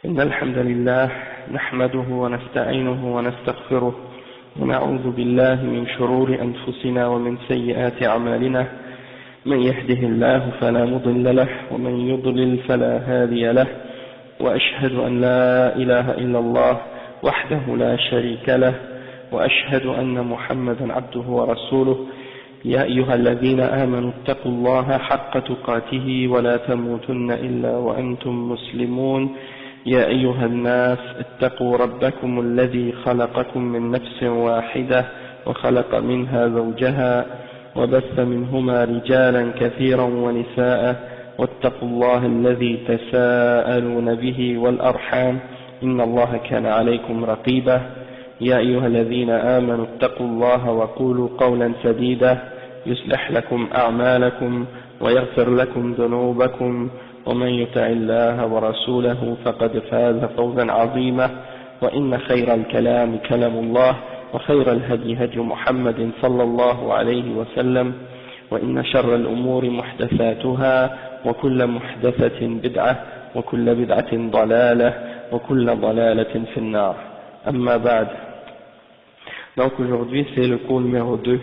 إن الحمد لله نحمده ونستعينه ونستغفره ونعوذ بالله من شرور أنفسنا ومن سيئات أعمالنا. من يهده الله فلا مضل له ومن يضلل فلا هادي له، وأشهد أن لا إله إلا الله وحده لا شريك له، وأشهد أن محمدا عبده ورسوله. يا أيها الذين آمنوا اتقوا الله حق تقاته ولا تموتن إلا وأنتم مسلمون. يا أيها الناس اتقوا ربكم الذي خلقكم من نفس واحدة وخلق منها زوجها وبث منهما رجالا كثيرا ونساء، واتقوا الله الذي تساءلون به والأرحام إن الله كان عليكم رقيبا. يا أيها الذين آمنوا اتقوا الله وقولوا قولا سديدا يصلح لكم أعمالكم ويغفر لكم ذنوبكم، ومن يطع الله ورسوله فقد فاز فوزا عظيما. وإن خير الكلام كلام الله، وخير الهدي هدي محمد صلى الله عليه وسلم، وإن شر الأمور محدثاتها، وكل محدثة بدعة، وكل بدعة ضلالة، وكل ضلالة في النار. أما بعد. Donc aujourd'hui c'est le cours numéro 2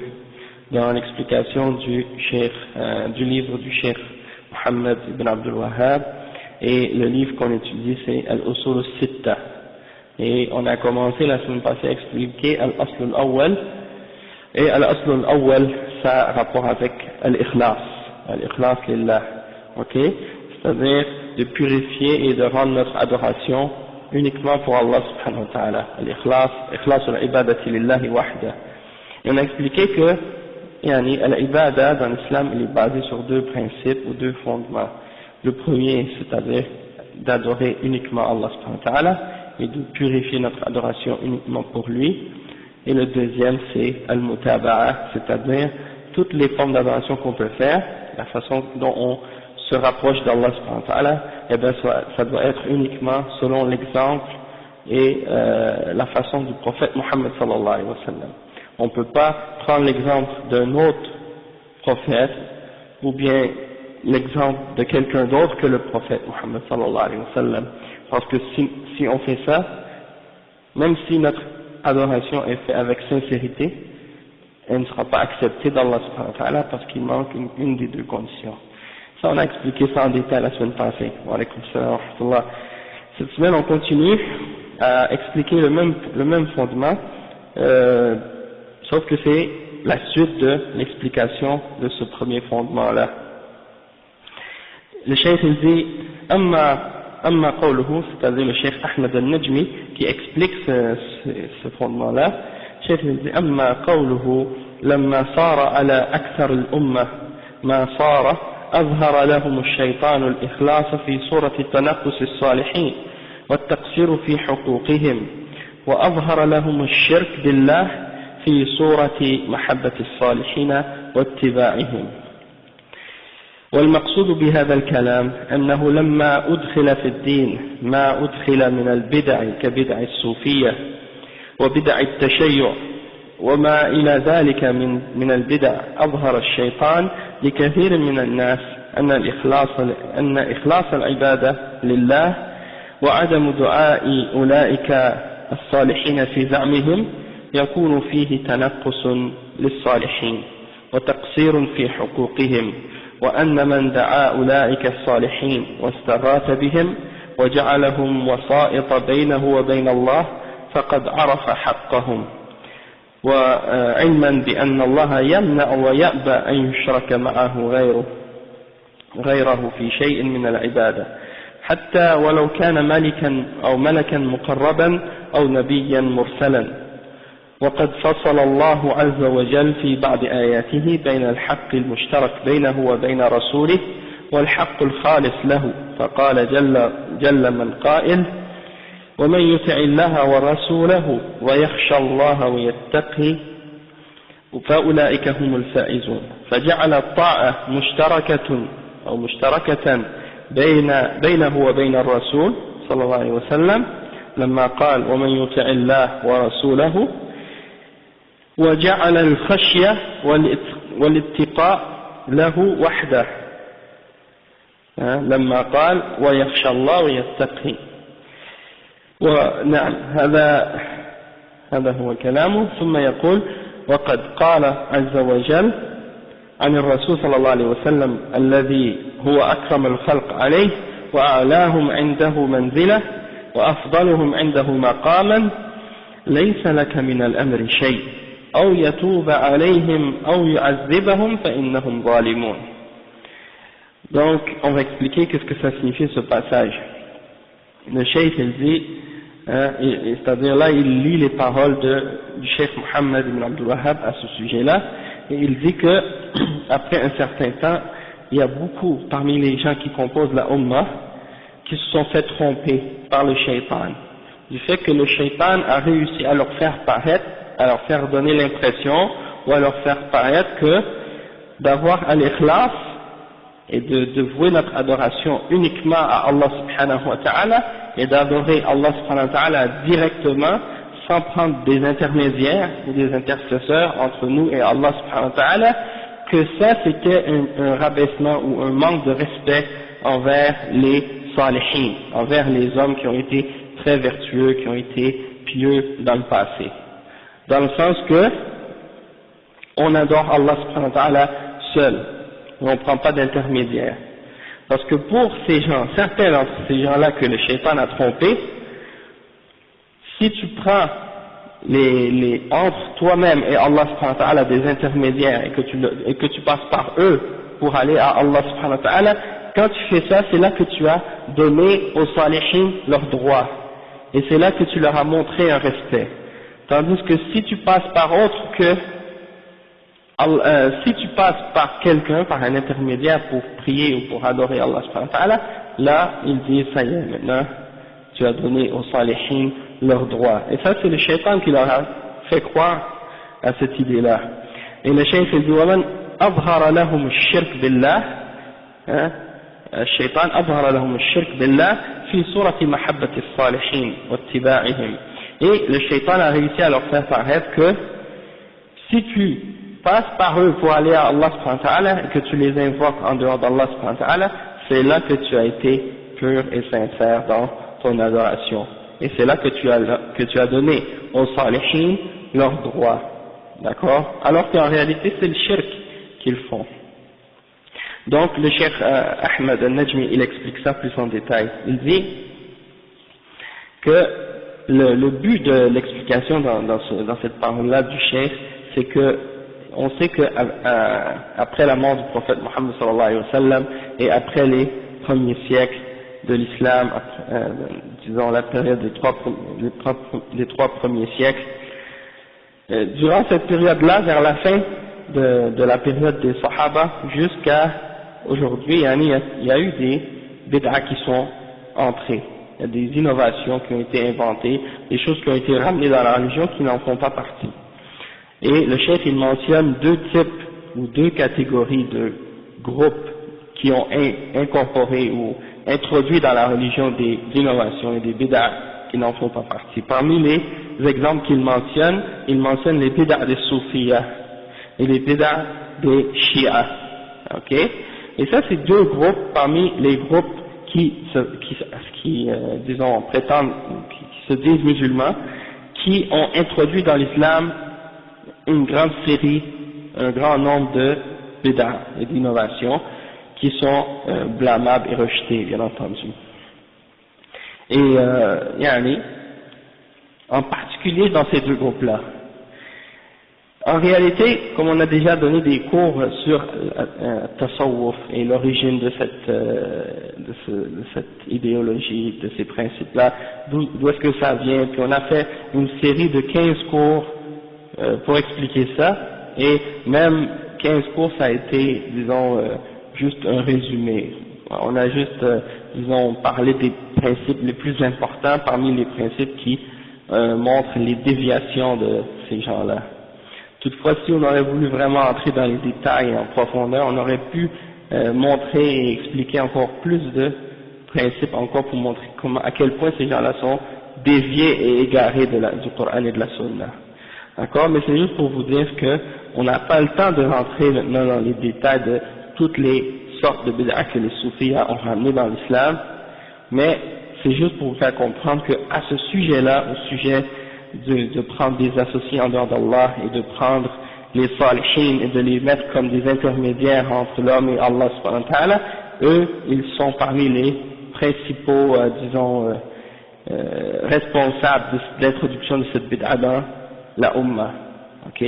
dans l'explication du livre du Cheikh Mohammed ibn Abdul Wahhab, et le livre qu'on étudie c'est Al-Usul al-Sitta, et on a commencé la semaine passée à expliquer Al-Asl al-Awwal, et Al-Asl al-Awwal ça a rapport avec Al-Ikhlas lillah, ok, c'est-à-dire de purifier et de rendre notre adoration uniquement pour Allah subhanahu wa ta'ala, Al-Ikhlas al-Ibadati lillahi wahda. Et on a expliqué que l'ibada dans l'islam il est basé sur deux principes ou deux fondements. Le premier, c'est-à-dire d'adorer uniquement Allah subhanahu wa ta'ala et de purifier notre adoration uniquement pour lui. Et le deuxième, c'est al-mutaba'a, c'est-à-dire toutes les formes d'adoration qu'on peut faire, la façon dont on se rapproche d'Allah subhanahu wa ta'ala, et bien ça doit être uniquement selon l'exemple et la façon du prophète Mohammed sallallahu alayhi wa sallam. On ne peut pas prendre l'exemple d'un autre prophète ou bien l'exemple de quelqu'un d'autre que le prophète Mohammed sallallahu alayhi wa sallam, parce que si on fait ça, même si notre adoration est faite avec sincérité, elle ne sera pas acceptée d'Allah subhanahu wa ta'ala parce qu'il manque une des deux conditions. Ça on a expliqué ça en détail la semaine passée. Wa alaykum salam wa rahmatullah. Cette semaine on continue à expliquer le même fondement, sauf que c'est la suite de l'explication de ce premier fondement-là. Le cheikh il dit Amma qawluhu, c'est-à-dire le cheikh Ahmed al-Najmi qui explique ce fondement-là. Le cheikh il dit Amma qawluhu lamma sara ala akthar al-umma ma sara أظهر لهم الشيطان الإخلاص في صورة تنقص الصالحين والتقصير في حقوقهم، وأظهر لهم الشرك بالله في صورة محبة الصالحين واتباعهم. والمقصود بهذا الكلام أنه لما أدخل في الدين ما أدخل من البدع كبدع الصوفية وبدع التشيع وما إلى ذلك من البدع، أظهر الشيطان لكثير من الناس أن إخلاص العبادة لله وعدم دعاء أولئك الصالحين في زعمهم يكون فيه تنقص للصالحين وتقصير في حقوقهم، وأن من دعا أولئك الصالحين واستغاث بهم وجعلهم وسائط بينه وبين الله فقد عرف حقهم، وعلما بأن الله يمنع ويأبى أن يشرك معه غيره في شيء من العبادة، حتى ولو كان ملكا مقربا أو نبيا مرسلا. وقد فصل الله عز وجل في بعض آياته بين الحق المشترك بينه وبين رسوله والحق الخالص له، فقال جل من قائل ومن يطع الله ورسوله ويخشى الله ويتقي فأولئك هم الفائزون. فجعل الطاعة مشتركة بينه وبين الرسول صلى الله عليه وسلم لما قال ومن يطع الله ورسوله، وجعل الخشية والاتقاء له وحده لما قال ويخشى الله ويتقي. ونعم هذا هو كلامه. ثم يقول وقد قال عز وجل عن الرسول صلى الله عليه وسلم الذي هو أكرم الخلق عليه وأعلاهم عنده منزلة وأفضلهم عنده مقاما ليس لك من الأمر شيء أو يتوب عليهم أو يعذبهم فإنهم ظالمون. Donc on va expliquer qu'est-ce que ça signifie ce passage. Le cheikh il dit, c'est-à-dire là il lit les paroles du cheikh Mohammed ibn Abdul Wahhab à ce sujet-là, et il dit que après un certain temps il y a beaucoup parmi les gens qui composent la Ummah qui se sont fait tromper par le shaitan, du fait que le shaitan a réussi à leur faire paraître, à leur faire donner l'impression ou à leur faire paraître que d'avoir al-ikhlas et de vouer notre adoration uniquement à Allah subhanahu wa ta'ala et d'adorer Allah subhanahu wa ta'ala directement sans prendre des intermédiaires ou des intercesseurs entre nous et Allah subhanahu wa ta'ala, que ça c'était un rabaissement ou un manque de respect envers les salihin, envers les hommes qui ont été très vertueux, qui ont été pieux dans le passé, dans le sens que on adore Allah subhanahu wa ta'ala seul, on ne prend pas d'intermédiaire, parce que pour ces gens, certains d'entre ces gens-là que le shaitan a trompés, si tu prends entre toi-même et Allah subhanahu wa ta'ala des intermédiaires et que tu passes par eux pour aller à Allah subhanahu wa ta'ala, quand tu fais ça, c'est là que tu as donné aux salihin leurs droits, et c'est là que tu leur as montré un respect. Tandis que si tu passes par autre que si tu passes par quelqu'un, par un intermédiaire pour prier ou pour adorer Allah subhanahu wa ta'ala, là il dit ça y est, maintenant tu as donné aux salihin leurs droits. Et ça c'est le shaitan qui leur a fait croire à cette idée-là. Et le shaitan dit وَمَنْ أَظْهَرَ لَهُمُ الشِّرْكَ بِاللَّهِ الشيطان أظهر لهم الشرك بالله في صورة محبة الصالحين واتباعهم. Et le shaitan a réussi à leur faire paraître que si tu passes par eux pour aller à Allah subhanahu wa ta'ala et que tu les invoques en dehors d'Allah subhanahu wa ta'ala, c'est là que tu as été pur et sincère dans ton adoration. Et c'est là que tu as donné aux salihin leurs droits. D'accord? Alors qu'en réalité c'est le shirk qu'ils font. Donc le cheikh Ahmed al-Najmi il explique ça plus en détail. Il dit que le but de l'explication dans cette parole-là du cheikh, c'est que on sait que après la mort du prophète Mohammed sallallahu alayhi wa sallam et après les premiers siècles de l'islam, disons la période des trois premiers siècles, durant cette période-là, vers la fin de la période des Sahaba jusqu'à aujourd'hui, il y a eu des bid'ah qui sont entrées, il y a des innovations qui ont été inventées, des choses qui ont été ramenées dans la religion qui n'en font pas partie. Et le cheikh il mentionne deux types ou deux catégories de groupes qui ont incorporé ou introduit dans la religion des innovations et des bid'ah qui n'en font pas partie. Parmi les exemples qu'il mentionne, il mentionne les bid'ah des soufiyas et les bid'ah des shi'as. Ok? Et ça c'est deux groupes parmi les groupes qui disons prétendent, qui se disent musulmans, qui ont introduit dans l'islam une grande série, un grand nombre de bid'ah et d'innovations qui sont blâmables et rejetées, bien entendu. Et en particulier dans ces deux groupes-là. En réalité, comme on a déjà donné des cours sur Tasawwuf et l'origine de cette idéologie, de ces principes-là, d'où est-ce que ça vient, puis on a fait une série de 15 cours pour expliquer ça, et même 15 cours ça a été, disons, juste un résumé. On a juste, disons, parlé des principes les plus importants parmi les principes qui montrent les déviations de ces gens-là. Toutefois, si on aurait voulu vraiment entrer dans les détails en profondeur, on aurait pu montrer et expliquer encore plus de principes encore pour montrer à quel point ces gens-là sont déviés et égarés du Coran et de la Sunna. D'accord? Mais c'est juste pour vous dire que on n'a pas le temps de rentrer maintenant dans les détails de toutes les sortes de bid'ah que les soufis ont ramenées dans l'islam, mais c'est juste pour vous faire comprendre que à ce sujet-là, au sujet de prendre des associés en dehors d'Allah et de prendre les salihin et de les mettre comme des intermédiaires entre l'homme et Allah subhanahu wa ta'ala, eux, ils sont parmi les principaux, responsables de l'introduction de cette bid'a dans la Ummah, ok?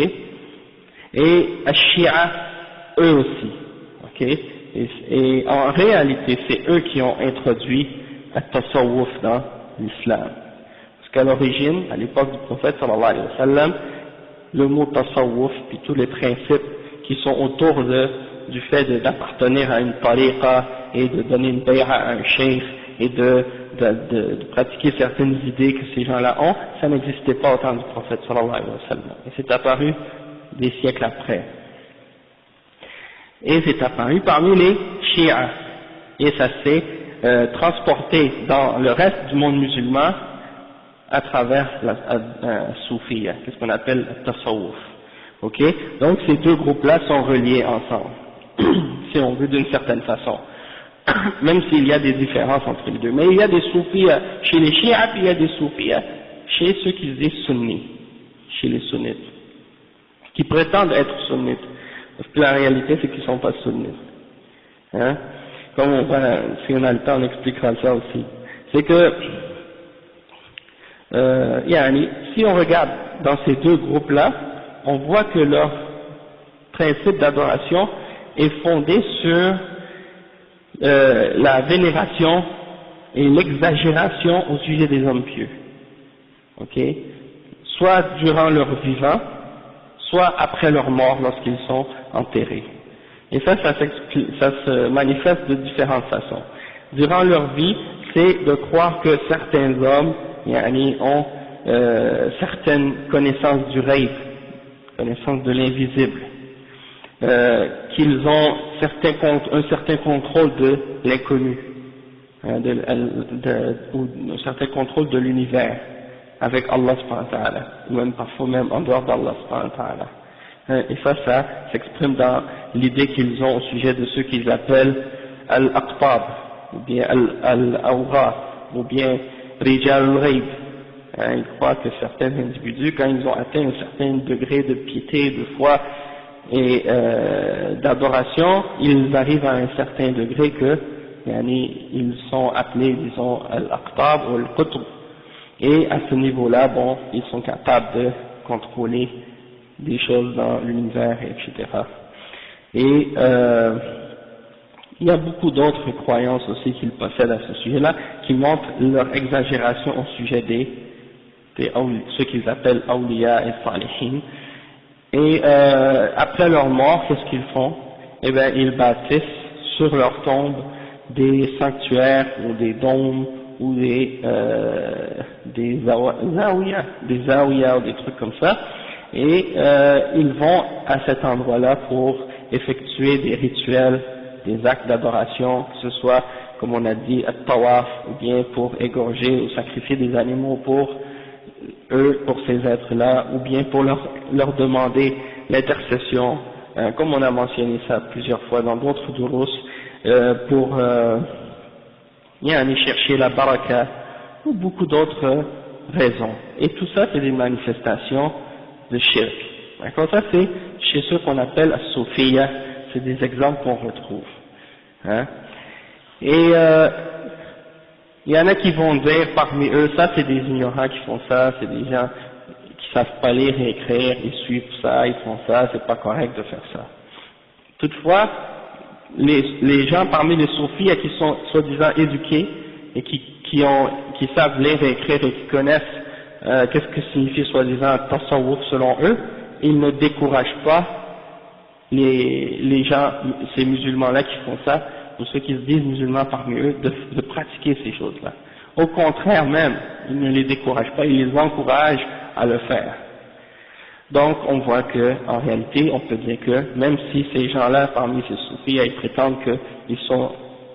Et Ash-Shia, eux aussi, ok? Et en réalité, c'est eux qui ont introduit le tasawwuf dans l'islam. Parce qu'à l'origine, à l'époque du prophète sallallahu alayhi wa sallam, le mot tasawwuf, puis tous les principes qui sont autour du fait d'appartenir à une tariqa et de donner une bay'a à un cheikh et de pratiquer certaines idées que ces gens-là ont, ça n'existait pas au temps du prophète sallallahu alayhi wa sallam. Et c'est apparu des siècles après. Et c'est apparu parmi les Shia. Et ça s'est transporté dans le reste du monde musulman à travers la Soufia, qu'est-ce qu'on appelle le Tasawwuf. Ok? Donc ces deux groupes-là sont reliés ensemble, si on veut d'une certaine façon. Même s'il y a des différences entre les deux. Mais il y a des Soufis chez les Shia, puis il y a des Soufis chez ceux qui se disent sunnis, chez les sunnites, qui prétendent être sunnites. Parce que la réalité, c'est qu'ils ne sont pas sunnites. Hein? Comme si on a le temps, on expliquera ça aussi. C'est que, si on regarde dans ces deux groupes-là, on voit que leur principe d'adoration est fondé sur la vénération et l'exagération au sujet des hommes pieux. Ok? Soit durant leur vivant, soit après leur mort lorsqu'ils sont enterrés. Et ça se manifeste de différentes façons. Durant leur vie, c'est de croire que certains hommes ont certaines connaissances du ghaib, connaissances de l'invisible, qu'ils ont un certain contrôle de l'inconnu, ou un certain contrôle de l'univers avec Allah subhanahu wa ta'ala, ou même parfois même en dehors d'Allah subhanahu wa ta'ala. Et ça s'exprime dans l'idée qu'ils ont au sujet de ceux qu'ils appellent al-aqtab, ou bien al-awra, ou bien rijal al-ghaib. Ils croient que certains individus, quand ils ont atteint un certain degré de piété, de foi et d'adoration, ils arrivent à un certain degré que ils sont appelés, disons, al-aqtab ou al-qutb. Et à ce niveau-là, bon, ils sont capables de contrôler des choses dans l'univers, etc. Et il y a beaucoup d'autres croyances aussi qu'ils possèdent à ce sujet-là, qui montrent leur exagération au sujet ceux qu'ils appellent awliya et salihin. Et après leur mort, qu'est-ce qu'ils font? Eh bien, ils bâtissent sur leur tombe des sanctuaires ou des dômes ou des zawiyas ou des trucs comme ça, et ils vont à cet endroit-là pour effectuer des rituels, des actes d'adoration, que ce soit, comme on a dit, at-tawaf, ou bien pour égorger ou sacrifier des animaux pour ces êtres-là, ou bien pour leur demander l'intercession, comme on a mentionné ça plusieurs fois dans d'autres durus, pour aller chercher la baraka, ou beaucoup d'autres raisons. Et tout ça, c'est des manifestations de shirk. D'accord? Ça, c'est chez ceux qu'on appelle as-soufiyya, c'est des exemples qu'on retrouve. Hein? Et il y en a qui vont dire parmi eux, ça c'est des ignorants qui font ça, c'est des gens qui savent pas lire et écrire, ils suivent ça, ils font ça, c'est pas correct de faire ça. Toutefois, les gens parmi les soufis qui sont soi-disant éduqués et qui savent lire et écrire et qui connaissent qu'est-ce que signifie soi-disant tasawwuf selon eux, ils ne découragent pas les gens, ces musulmans-là qui font ça, ou ceux qui se disent musulmans parmi eux, de pratiquer ces choses-là. Au contraire même, ils ne les découragent pas, ils les encouragent à le faire. Donc on voit que, en réalité, on peut dire que même si ces gens-là, parmi ces soufis, ils prétendent qu'ils sont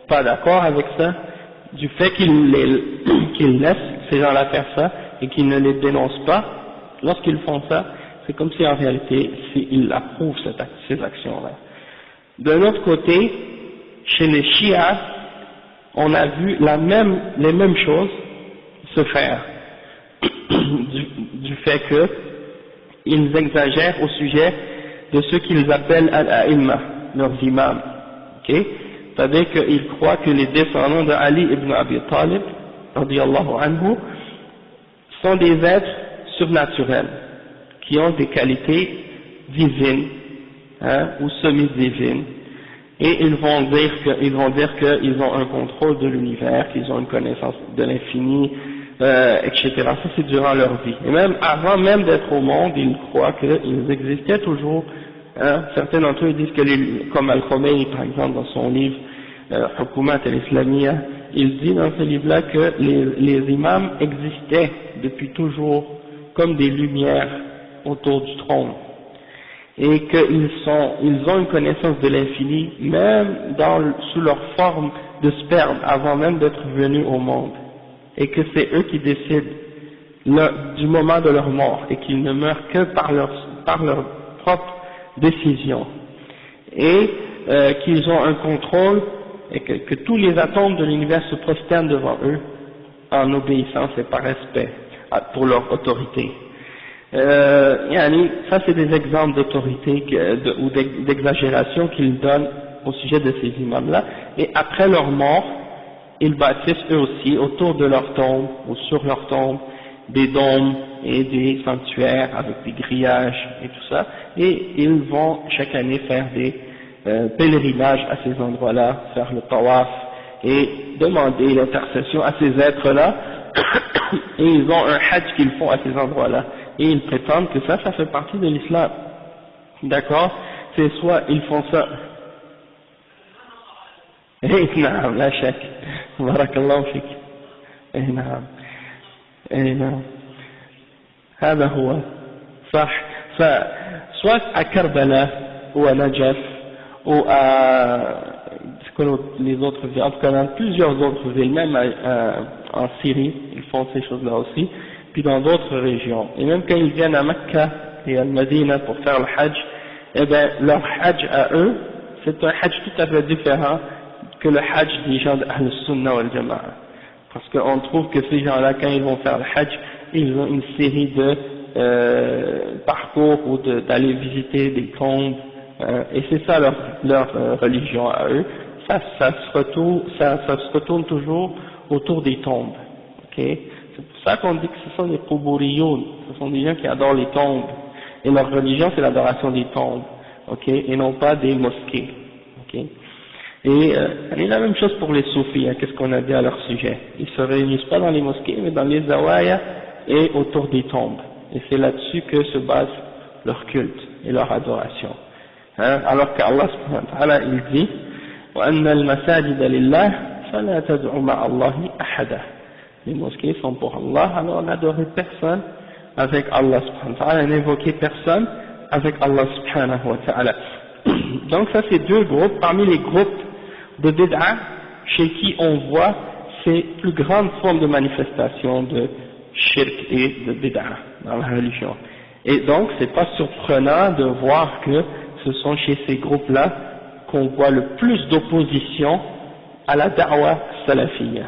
pas d'accord avec ça, du fait qu'ils laissent ces gens-là faire ça et qu'ils ne les dénoncent pas, lorsqu'ils font ça, c'est comme si en réalité, ils approuvent ces actions-là. D'un autre côté, chez les Shia, on a vu les mêmes choses se faire du fait qu'ils exagèrent au sujet de ceux qu'ils appellent al-a'imma, leurs imams, ok? C'est-à-dire qu'ils croient que les descendants de Ali ibn Abi Talib, radiyallahu anhu, sont des êtres surnaturels, qui ont des qualités divines, ou semi-divines, et ils vont dire qu'ils ont un contrôle de l'univers, qu'ils ont une connaissance de l'infini, etc. Ça c'est durant leur vie. Et même avant même d'être au monde, ils croient qu'ils existaient toujours. Certains d'entre eux disent que, comme Al-Khomeini par exemple dans son livre Hukumat al-Islamiyya, il dit dans ce livre-là que les imams existaient depuis toujours comme des lumières autour du trône, et qu'ils ont une connaissance de l'infini même sous leur forme de sperme avant même d'être venus au monde, et que c'est eux qui décident du moment de leur mort, et qu'ils ne meurent que par leur propre décision, et qu'ils ont un contrôle, et que tous les atomes de l'univers se prosternent devant eux en obéissance et par respect pour leur autorité. Ça c'est des exemples d'autorité ou d'exagération qu'ils donnent au sujet de ces imams-là, et après leur mort, ils bâtissent eux aussi autour de leur tombe ou sur leur tombe des dômes et des sanctuaires avec des grillages et tout ça, et ils vont chaque année faire des pèlerinages à ces endroits-là, faire le tawaf et demander l'intercession à ces êtres-là, et ils ont un hajj qu'ils font à ces endroits-là, et ils prétendent que ça fait partie de l'islam. D'accord? C'est soit ils font ça. نعم لا شك بارك الله فيك. نعم نعم هذا هو صح. soit à Karbala ou à Najaf ou à les autres villes, en tout cas dans plusieurs autres villes, même en Syrie, ils font ces choses-là aussi, puis dans d'autres régions. Et même quand ils viennent à Mecca et à Medina pour faire le Hajj, eh bien leur Hajj à eux, c'est un Hajj tout à fait différent que le Hajj des gens de Ahl-Sunnah wal Jama'a. Parce qu'on trouve que ces gens-là, quand ils vont faire le Hajj, ils ont une série de parcours ou d'aller visiter des tombes, et c'est ça leur religion à eux. Ça se retourne toujours autour des tombes. Okay? C'est pour ça qu'on dit que ce sont des Quburiyun, ce sont des gens qui adorent les tombes, et leur religion c'est l'adoration des tombes, okay? Et non pas des mosquées. Okay? Et la même chose pour les soufis, qu'est-ce qu'on a dit à leur sujet? Ils se réunissent pas dans les mosquées, mais dans les zawaya et autour des tombes. Et c'est là-dessus que se base leur culte et leur adoration. Alors qu'Allah subhanahu wa ta'ala, il dit وَأَنَّ الْمَسَاجِدَ لِلَّهِ فَلَا تَدْعُوا مَعَ اللَّهِ أَحَدًا. Les mosquées sont pour Allah, alors n'adorez personne avec Allah subhanahu wa ta'ala, n'invoquez personne avec Allah subhanahu wa ta'ala. Donc ça c'est deux groupes, parmi les groupes de bid'a chez qui on voit ces plus grandes formes de manifestation de shirk et de bid'a dans la religion. Et donc c'est pas surprenant de voir que ce sont chez ces groupes-là qu'on voit le plus d'opposition à la da'wa salafiyya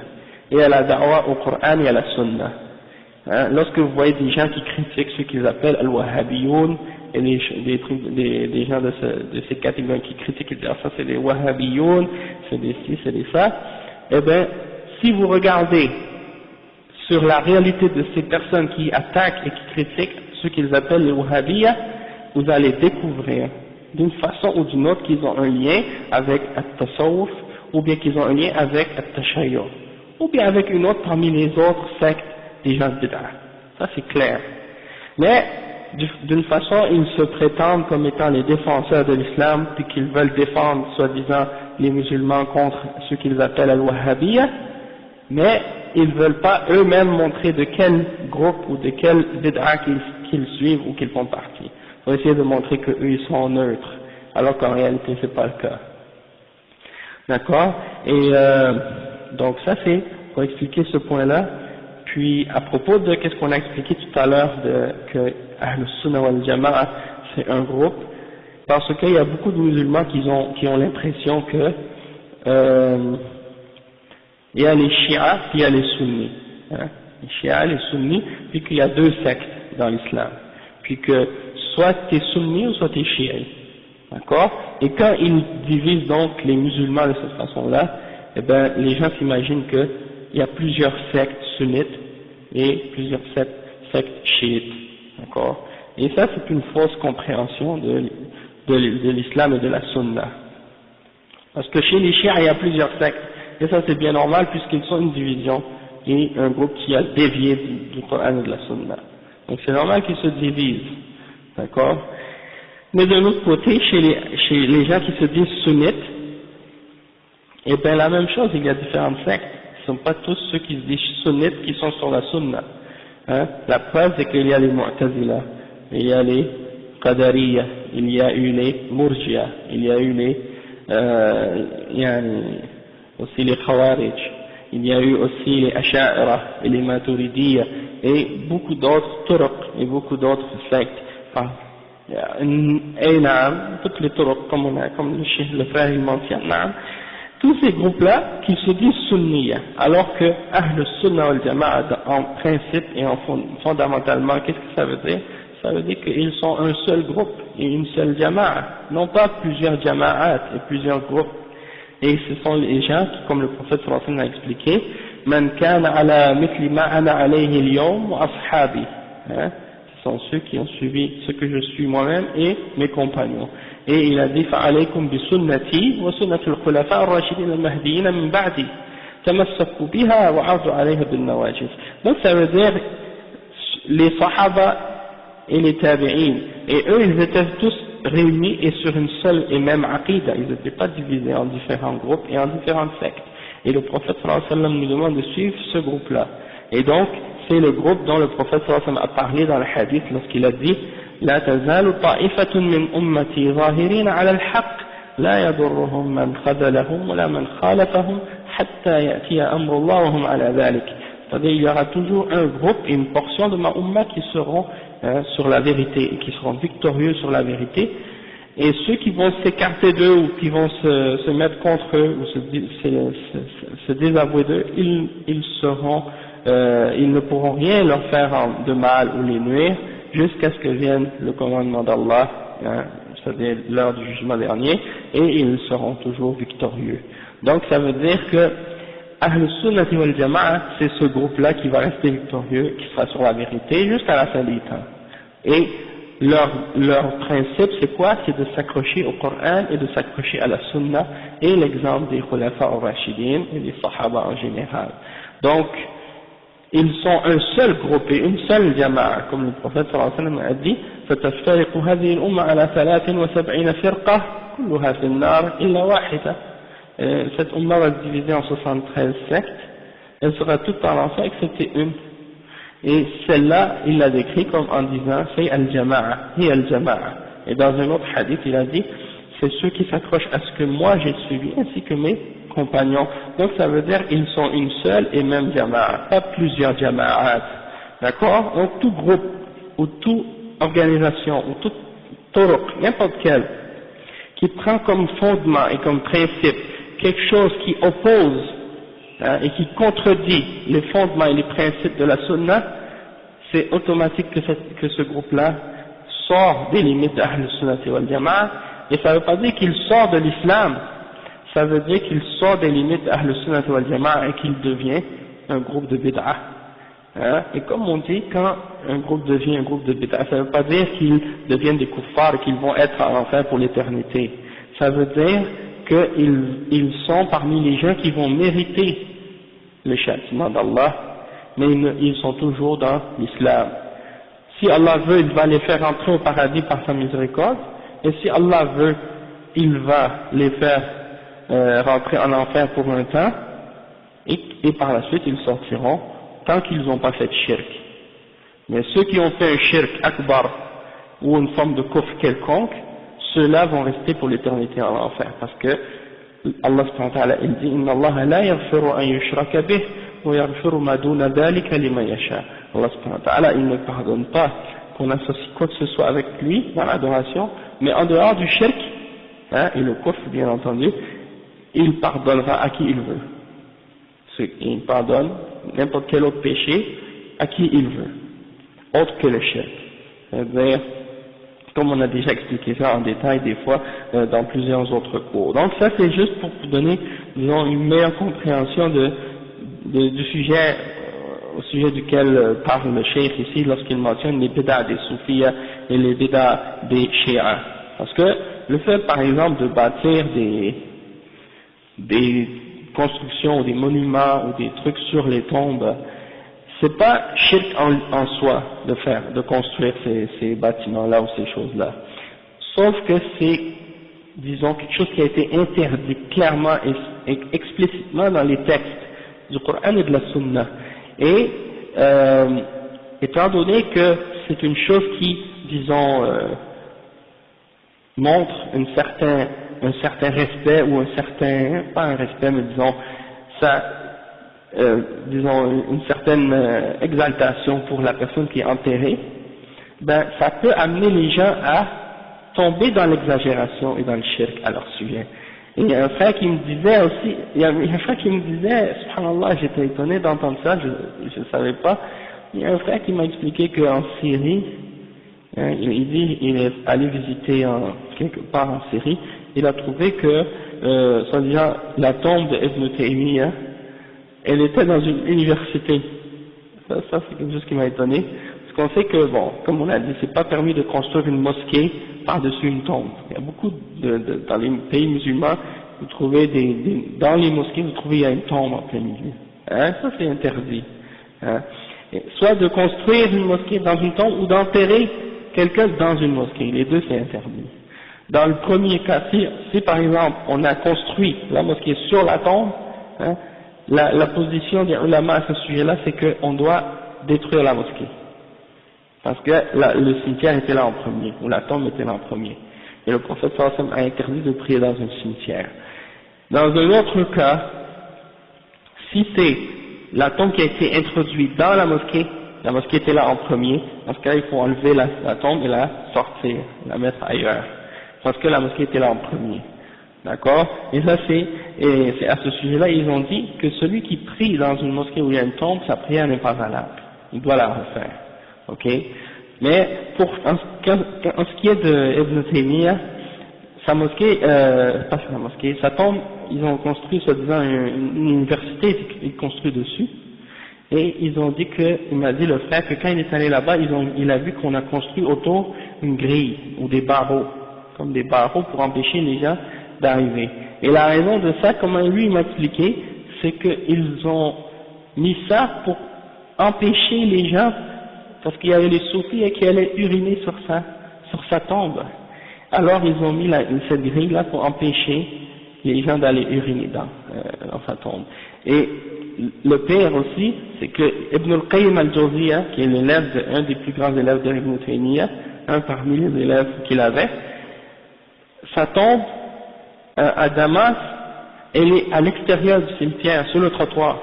et à la da'wa au Coran et à la Sunna. Lorsque vous voyez des gens qui critiquent ce qu'ils appellent al-wahhabiyoun, et des gens de ces catégories qui critiquent, ça c'est des wahhabiyoun, c'est des ci, c'est des ça, eh bien, si vous regardez sur la réalité de ces personnes qui attaquent et qui critiquent ce qu'ils appellent les wahhabiyya, vous allez découvrir d'une façon ou d'une autre qu'ils ont un lien avec at-tasawwuf, ou bien qu'ils ont un lien avec at-tashayyuh, ou bien avec une autre parmi les autres sectes des gens de bid'a. Ça c'est clair. Mais d'une façon, ils se prétendent comme étant les défenseurs de l'islam, puis qu'ils veulent défendre, soi-disant, les musulmans contre ce qu'ils appellent al-wahhabiyya, mais ils ne veulent pas eux-mêmes montrer de quel groupe ou de quel bid'a qu'ils suivent ou qu'ils font partie. Ils vont essayer de montrer qu'eux ils sont neutres, alors qu'en réalité c'est pas le cas. D'accord? Et donc ça c'est pour expliquer ce point-là. Puis à propos de qu'est-ce qu'on a expliqué tout à l'heure, que Ahl-Sunnah wal Jama'a c'est un groupe, parce qu'il y a beaucoup de musulmans qui ont l'impression que Il y a les Shia, puis il y a les Sunnis. Hein, les Shia, les Sunnis, puis qu'il y a deux sectes dans l'islam. Puis que soit tu es Sunni ou soit tu es Chiite. D'accord? Et quand ils divisent donc les musulmans de cette façon-là, eh ben, les gens s'imaginent qu'il y a plusieurs sectes sunnites et plusieurs sectes chiites. D'accord? Et ça, c'est une fausse compréhension de l'islam et de la sunna. Parce que chez les chiites, il y a plusieurs sectes. Et ça, c'est bien normal puisqu'ils sont une division et un groupe qui a dévié du Coran et de la sunna. Donc c'est normal qu'ils se divisent. D'accord? Mais de l'autre côté, chez les gens qui se disent sunnites, eh bien la même chose, il y a différentes sectes. Ce ne sont pas tous ceux qui se disent sunnites qui sont sur la sunna. Hein? La preuve, c'est qu'il y a les Mu'tazila, il y a les Qadariya, il y a eu les Murji'a, il y a eu les aussi les Khawarij, il y a eu aussi les Asha'ira et les Maturidiyya et beaucoup d'autres turuq et beaucoup d'autres sectes. Enfin, toutes les turuq comme le frère il mentionne, tous ces groupes-là qui se disent sunniya, alors que Ahl Sunnah wal Jama'a en principe et fondamentalement, qu'est-ce que ça veut dire? Ça veut dire qu'ils sont un seul groupe et une seule jama'a, non pas plusieurs jama'at et plusieurs groupes. Et ce sont les gens qui, comme le prophète sallallahu alayhi wa sallam a expliqué, Man kana ala mithli ma ana alayhi al-yawm wa ashabi. Ce sont ceux qui ont suivi ce que je suis moi-même et mes compagnons. Et il a dit fa'alaykum bi sunnati wa sunnati al-khulafa ar-rashidin al-mahdiyyin min ba'di tamassaku biha wa 'addu 'alayha bin nawajid. Donc ça veut dire les sahaba et les tabi'in, et eux ils étaient tous réunis et sur une seule et même aqidah, ils n'étaient pas divisés en différents groupes et en différentes sectes. Et le prophète sallallahu alayhi wa sallam nous demande de suivre ce groupe-là. Et donc, c'est le groupe dont le prophète sallallahu alayhi wa sallam a parlé dans le hadith lorsqu'il a dit لا تزال طائفة من أمتي ظاهرين على الحق لا يضرهم من خذلهم ولا من خالفهم حتى يأتي أمر الله وهم على ذلك. C'est-à-dire il y aura toujours un groupe et une portion de ma umma qui seront sur la vérité et qui seront victorieux sur la vérité, et ceux qui vont s'écarter d'eux ou qui vont se mettre contre eux ou se désavouer d'eux, ils ne pourront rien leur faire de mal ou les nuire jusqu'à ce que vienne le commandement d'Allah, c'est-à-dire l'heure du jugement dernier, et ils seront toujours victorieux. Donc ça veut dire que Ahl Sunnah wal Jama'a, c'est ce groupe-là qui va rester victorieux, qui sera sur la vérité jusqu'à la fin des temps. Et leur principe, c'est quoi? C'est de s'accrocher au Coran et de s'accrocher à la Sunna, et l'exemple des Khulafa ar-Rashidin et des Sahaba en général. Donc, ils sont un seul groupe et une seule Jama'a, comme le prophète sallallahu alayhi wa sallam a dit, فَتَفْتَرِقُ هَذِهِ الْأُمَّةَ عَلَى 73 فِرْقَةٍ كُلُّهَا فِي النَّارِ إِلَّا وَاحِدَةً. Cette umma va se diviser en 73 sectes, elle sera toute en enfer excepté une. Et celle-là, il l'a décrit comme en disant, c'est al-jama'a, hi al-jama'a. Et dans un autre hadith, il a dit, c'est ceux qui s'accrochent à ce que moi j'ai suivi, ainsi que mes compagnons. Donc ça veut dire, ils sont une seule et même jama'a, pas plusieurs jama'at. D'accord? Donc tout groupe, ou toute organisation, ou tout turuq, n'importe quel, qui prend comme fondement et comme principe quelque chose qui oppose et qui contredit les fondements et les principes de la sunna, c'est automatique que ce groupe-là sort des limites d'Ahl Sunnah wal Jama'a, et ça ne veut pas dire qu'il sort de l'islam, ça veut dire qu'il sort des limites d'Ahl Sunnah wal Jama'a et qu'il devient un groupe de bid'ah. Et comme on dit, quand un groupe devient un groupe de bid'ah, ça ne veut pas dire qu'ils deviennent des kuffars et qu'ils vont être en enfer pour l'éternité. Ça veut dire qu'ils sont parmi les gens qui vont mériter le châtiment d'Allah, mais ils sont toujours dans l'islam. Si Allah veut, il va les faire entrer au paradis par sa miséricorde, et si Allah veut, il va les faire rentrer en enfer pour un temps, et par la suite ils sortiront, tant qu'ils n'ont pas fait de shirk. Mais ceux qui ont fait un shirk akbar, ou une forme de kufr quelconque, ceux-là vont rester pour l'éternité en enfer, parce que Allah subhanahu wa ta'ala il dit inna Allah la yaghfiru an yushraka bih wa yaghfiru ma duna dhalika liman yasha. Allah subhanahu wa ta'ala il ne pardonne pas qu'on associe quoi que ce soit avec lui dans l'adoration, mais en dehors du shirk et le kufr bien entendu, il pardonnera à qui il veut. il pardonne n'importe quel autre péché à qui il veut, autre que le shirk. C'est-à-dire, comme on a déjà expliqué ça en détail des fois dans plusieurs autres cours. Donc ça c'est juste pour vous donner, disons, une meilleure compréhension du sujet, au sujet duquel parle le cheikh ici lorsqu'il mentionne les bid'ah des soufis et les bid'ah des chiites. Parce que le fait par exemple de bâtir des constructions ou des monuments ou des trucs sur les tombes, c'est pas shirk en soi de construire ces bâtiments-là ou ces choses-là. Sauf que c'est, disons, quelque chose qui a été interdit clairement et explicitement dans les textes du Coran et de la Sunna. Et étant donné que c'est une chose qui, disons, montre un certain respect ou pas un respect, mais disons, disons une certaine exaltation pour la personne qui est enterrée, ben ça peut amener les gens à tomber dans l'exagération et dans le shirk à leur sujet. Et il y a un frère qui me disait aussi, subhanallah, j'étais étonné d'entendre ça, je ne savais pas, il y a un frère qui m'a expliqué qu'en Syrie, il dit, il est allé visiter quelque part en Syrie, il a trouvé que, soi-disant, la tombe d'Ibn Taymiyyah, elle était dans une université. Ça c'est quelque chose qui m'a étonné, parce qu'on sait que, bon, comme on a dit, c'est pas permis de construire une mosquée par-dessus une tombe. Il y a beaucoup dans les pays musulmans, vous trouvez dans les mosquées, vous trouvez il y a une tombe en plein milieu. Hein, ça c'est interdit. Hein. Soit de construire une mosquée dans une tombe ou d'enterrer quelqu'un dans une mosquée. Les deux c'est interdit. Dans le premier cas, si par exemple on a construit la mosquée sur la tombe, hein, la position des ulama à ce sujet-là, c'est qu'on doit détruire la mosquée. Parce que le cimetière était là en premier, ou la tombe était là en premier. Et le prophète sallallahu alayhi wa sallam a interdit de prier dans un cimetière. Dans un autre cas, si c'est la tombe qui a été introduite dans la mosquée était là en premier, dans ce cas il faut enlever la tombe et la sortir, la mettre ailleurs. Parce que la mosquée était là en premier. D'accord? Et ça c'est à ce sujet-là, ils ont dit que celui qui prie dans une mosquée où il y a une tombe, sa prière n'est pas valable. Il doit la refaire. Ok? Mais en ce qui est de Ibn Taymiyyah, sa mosquée, sa tombe, ils ont construit, soi-disant, une université, ils construit dessus. Et ils ont dit il m'a dit le frère que quand il est allé là-bas, il a vu qu'on a construit autour une grille ou des barreaux, comme des barreaux pour empêcher les gens d'arriver. Et la raison de ça, comment lui il m'a expliqué, c'est qu'ils ont mis ça pour empêcher les gens, parce qu'il y avait les soufis qui allaient uriner sur sa tombe. Alors ils ont mis cette grille là pour empêcher les gens d'aller uriner dans sa tombe. Et le pire aussi, c'est que Ibn al-Qayyim al-Jawziyya, qui est un des plus grands élèves d'Ibn Taymiyyah, un parmi les élèves qu'il avait, sa tombe à Damas, elle est à l'extérieur du cimetière, sur le trottoir.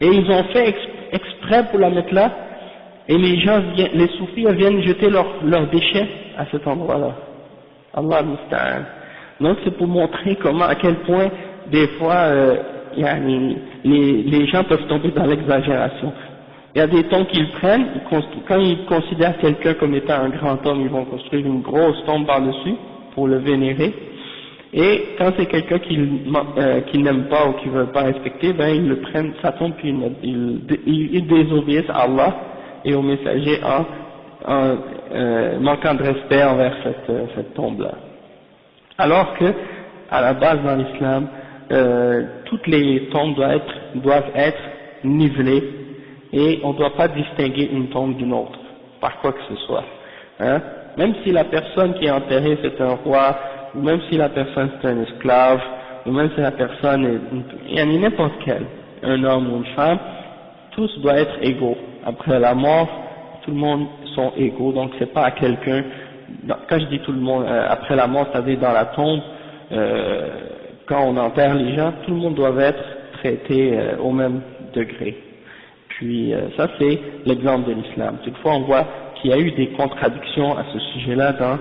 Et ils ont fait exprès pour la mettre là, et les soufis viennent jeter leurs déchets à cet endroit-là. Allah al-Musta'an. Donc c'est pour montrer à quel point, des fois, les gens peuvent tomber dans l'exagération. Il y a des tombes qu'ils prennent, quand ils considèrent quelqu'un comme étant un grand homme, ils vont construire une grosse tombe par-dessus pour le vénérer. Et quand c'est quelqu'un qu'ils n'aiment pas ou qu'ils ne veulent pas respecter, ben ils le prennent, sa tombe, puis ils désobéissent à Allah et au messager en manquant de respect envers cette tombe-là. Alors que, à la base dans l'islam, toutes les tombes doivent être nivelées et on ne doit pas distinguer une tombe d'une autre, par quoi que ce soit. Hein? Même si la personne qui est enterrée c'est un roi, ou même si la personne c'est un esclave, ou même si la personne il y en a n'importe quel, un homme ou une femme, tous doivent être égaux. Après la mort, tout le monde sont égaux, donc c'est pas à quelqu'un, quand je dis tout le monde, après la mort, c'est-à-dire dans la tombe, quand on enterre les gens, tout le monde doit être traité au même degré. Puis ça c'est l'exemple de l'islam. Toutefois on voit qu'il y a eu des contradictions à ce sujet-là dans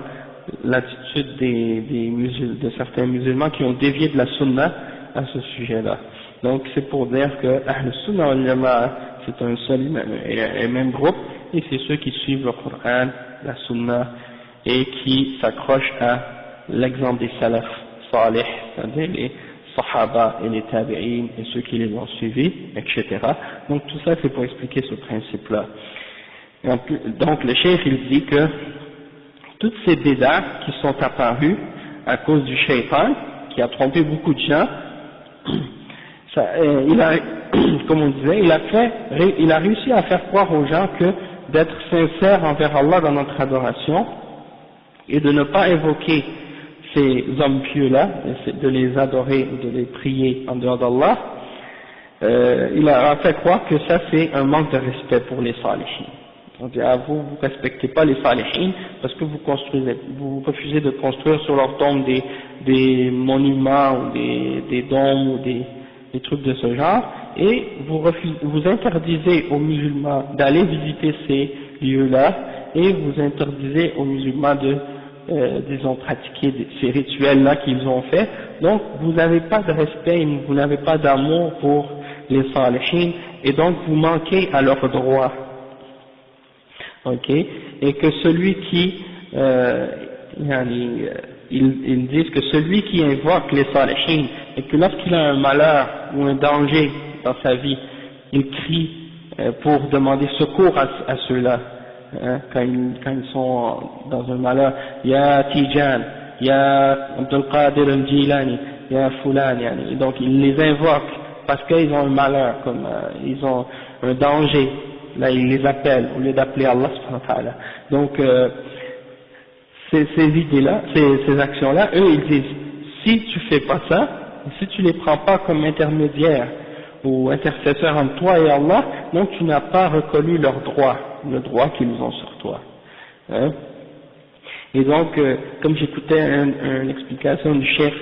l'attitude de certains musulmans qui ont dévié de la sunna à ce sujet-là. Donc c'est pour dire que Ahl Sunnah wal Jama'a, c'est un seul et même groupe, et c'est ceux qui suivent le Coran, la Sunna, et qui s'accrochent à l'exemple des salaf salih, c'est-à-dire les Sahaba et les Tabi'in et ceux qui les ont suivis, etc. Donc tout ça c'est pour expliquer ce principe-là. Donc le cheikh il dit que toutes ces bid'ah qui sont apparues à cause du shaitan, qui a trompé beaucoup de gens, il a, comme on disait, il a réussi à faire croire aux gens que d'être sincère envers Allah dans notre adoration et de ne pas évoquer ces hommes pieux-là, de les adorer ou de les prier en dehors d'Allah, il a fait croire que ça c'est un manque de respect pour les salihin. On dit à vous, vous respectez pas les salihin parce que vous refusez de construire sur leur tombe des monuments ou des dômes ou des trucs de ce genre, et vous interdisez aux musulmans d'aller visiter ces lieux-là, et vous interdisez aux musulmans disons, pratiquer ces rituels-là qu'ils ont fait. Donc vous n'avez pas de respect, vous n'avez pas d'amour pour les salihin, et donc vous manquez à leurs droits. Ok, et que celui qui, ils disent que celui qui invoque les salihin, et que lorsqu'il a un malheur ou un danger dans sa vie, il crie pour demander secours à ceux-là, hein, quand ils sont dans un malheur, ya Tijan, ya Abdul Qadir al-Jilani, ya Fulan, et donc il les invoque parce qu'ils ont un malheur, comme ils ont un danger. Là, il les appelle au lieu d'appeler Allah subhanahu wa ta'ala. Donc, ces idées-là, ces actions-là, eux, ils disent, si tu fais pas ça, si tu les prends pas comme intermédiaires ou intercesseurs entre toi et Allah, donc tu n'as pas reconnu leur droit, le droit qu'ils ont sur toi. Hein? Et donc, comme j'écoutais une explication du chef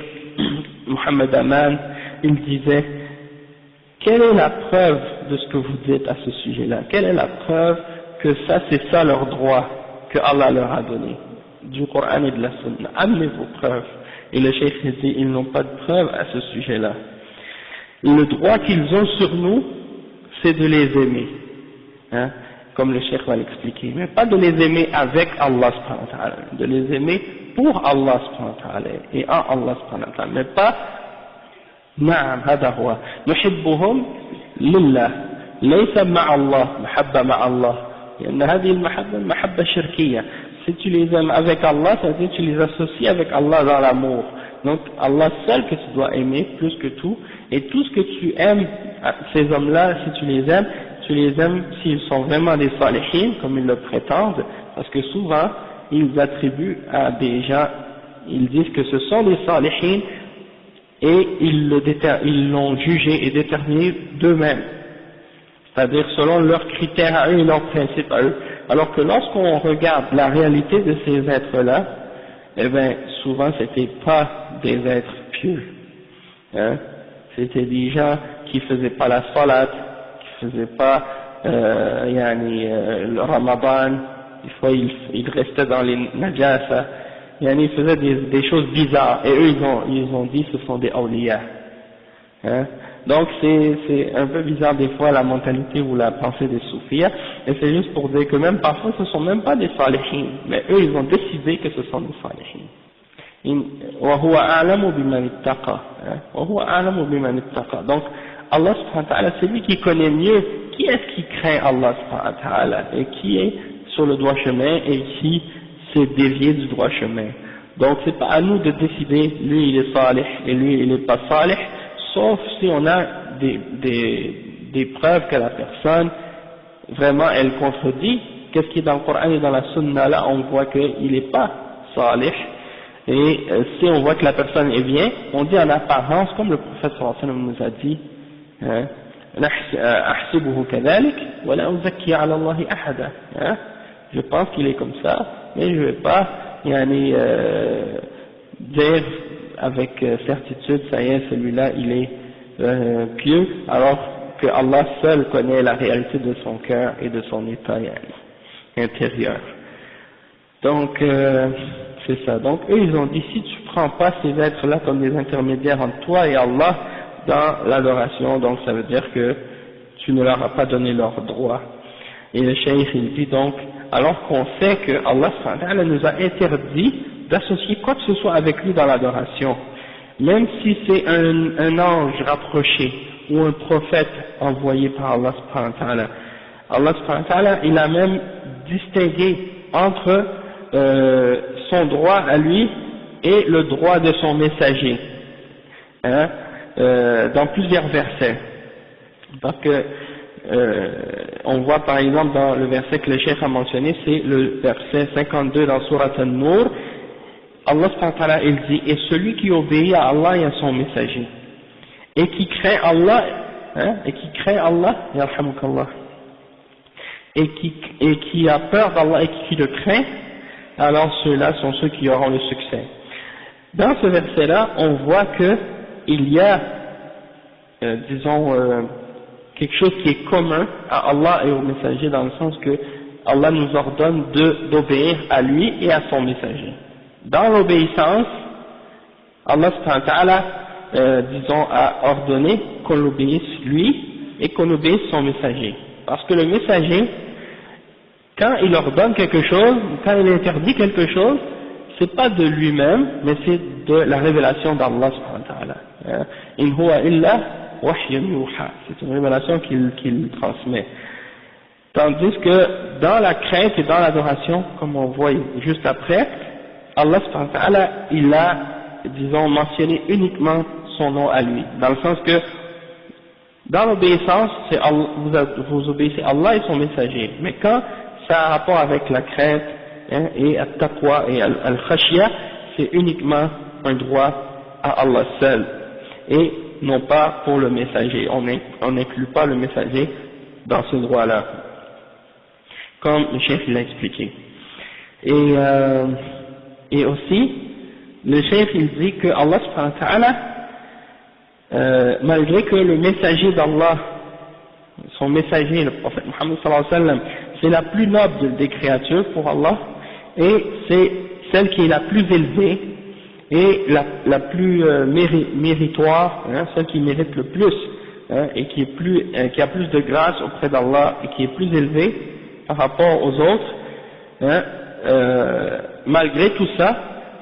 Mohammed Aman, il disait, quelle est la preuve de ce que vous dites à ce sujet-là? Quelle est la preuve que ça, c'est ça leur droit que Allah leur a donné, du Coran et de la Sunna? Amenez vos preuves. Et le cheikh dit, ils n'ont pas de preuves à ce sujet-là. Le droit qu'ils ont sur nous, c'est de les aimer, hein, comme le cheikh va l'expliquer, mais pas de les aimer avec Allah subhanahu wa ta'ala, de les aimer pour Allah subhanahu wa ta'ala et en Allah subhanahu wa ta'ala, mais pas نعم هذا هو نحبهم لله ليس مع الله محبة مع الله لأن هذه المحبة محبة شركية. Si tu les aimes avec Allah, ça veut dire que tu les associes avec Allah dans l'amour. Donc Allah seul que tu dois aimer plus que tout, et tout ce que tu aimes, ces hommes-là, si tu les aimes s'ils sont vraiment des salihin, comme ils le prétendent, parce que souvent ils attribuent à des gens, ils disent que ce sont des salihin, et ils l'ont jugé et déterminé d'eux-mêmes, c'est-à-dire selon leurs critères à eux et leurs principes à eux, alors que lorsqu'on regarde la réalité de ces êtres-là, eh bien souvent c'était pas des êtres pieux, hein? C'était des gens qui faisaient pas la salat, qui faisaient pas le Ramadan, des fois ils restaient dans les najasa, ils faisaient des choses bizarres, et eux ils ont dit ce sont des awliya, hein? Donc c'est un peu bizarre des fois la mentalité ou la pensée des soufis, et c'est juste pour dire que même parfois ce sont même pas des salihin, mais eux ils ont décidé que ce sont des salihin. وهو أعلم بمن اتقى, وهو أعلم بمن اتقى. Donc Allah subhanahu wa ta'ala, c'est lui qui connaît mieux qui est-ce qui craint Allah subhanahu wa ta'ala et qui est sur le droit chemin et qui s'est dévié du droit chemin. Donc c'est pas à nous de décider lui il est salih et lui il est pas salih, sauf si on a des preuves que la personne vraiment elle contredit qu'est-ce qui est dans le Coran et dans la Sunna. Là on voit qu'il n'est pas salih, et si on voit que la personne est bien, on dit en apparence, comme le prophète sallallahu alayhi wa sallam nous a dit, أحسبه كذلك ولا أزكي على الله أحدا, je pense qu'il est comme ça, mais je ne vais pas dire avec certitude ça y est, celui-là il est pieux, alors que Allah seul connaît la réalité de son cœur et de son état intérieur. Donc c'est ça. Donc eux ils ont dit, si tu prends pas ces êtres là comme des intermédiaires entre toi et Allah, dans l'adoration, donc ça veut dire que tu ne leur as pas donné leurs droits. Et le cheikh il dit donc, alors qu'on sait que Allah subhanahu wa ta'ala nous a interdit d'associer quoi que ce soit avec lui dans l'adoration, même si c'est un ange rapproché ou un prophète envoyé par Allah subhanahu wa ta'ala. Allah subhanahu wa ta'ala, il a même distingué entre son droit à lui et le droit de son messager, hein, dans plusieurs versets. Donc, on voit par exemple dans le verset que le cheikh a mentionné, c'est le verset 52 dans Surat An-Nur. Allah subhanahu wa ta'ala, il dit, et celui qui obéit à Allah et à son messager, et qui craint Allah, hein, yarhamukallah, et qui a peur d'Allah et qui le craint, alors ceux-là sont ceux qui auront le succès. Dans ce verset-là, on voit que il y a, quelque chose qui est commun à Allah et au messager, dans le sens que Allah nous ordonne d'obéir à lui et à son messager. Dans l'obéissance, Allah subhanahu wa ta'ala, a ordonné qu'on obéisse lui et qu'on obéisse son messager. Parce que le messager, quand il ordonne quelque chose, quand il interdit quelque chose, c'est pas de lui-même, mais c'est de la révélation d'Allah subhanahu wa ta'ala. In huwa illa wahyun yuha. C'est une révélation qu'il transmet. Tandis que dans la crainte et dans l'adoration, comme on voit juste après, Allah subhanahu wa ta'ala, il a, mentionné uniquement son nom à lui. Dans le sens que, dans l'obéissance, c'est vous obéissez Allah et son messager. Mais quand ça a rapport avec la crainte, hein, et al-taqwa et al-khashya, c'est uniquement un droit à Allah seul. Et non pas pour le messager. On n'inclut pas le messager dans ce droit-là. Comme le chef l'a expliqué. Et aussi, le chef il dit que Allah subhanahu wa ta'ala, malgré que le messager d'Allah, son messager, le prophète Muhammad sallallahu alayhi wa sallam, c'est la plus noble des créatures pour Allah, et c'est celle qui est la plus élevée, et la plus méritoire, hein, celle qui mérite le plus, hein, et qui a plus de grâce auprès d'Allah, et qui est plus élevée par rapport aux autres, hein, malgré tout ça,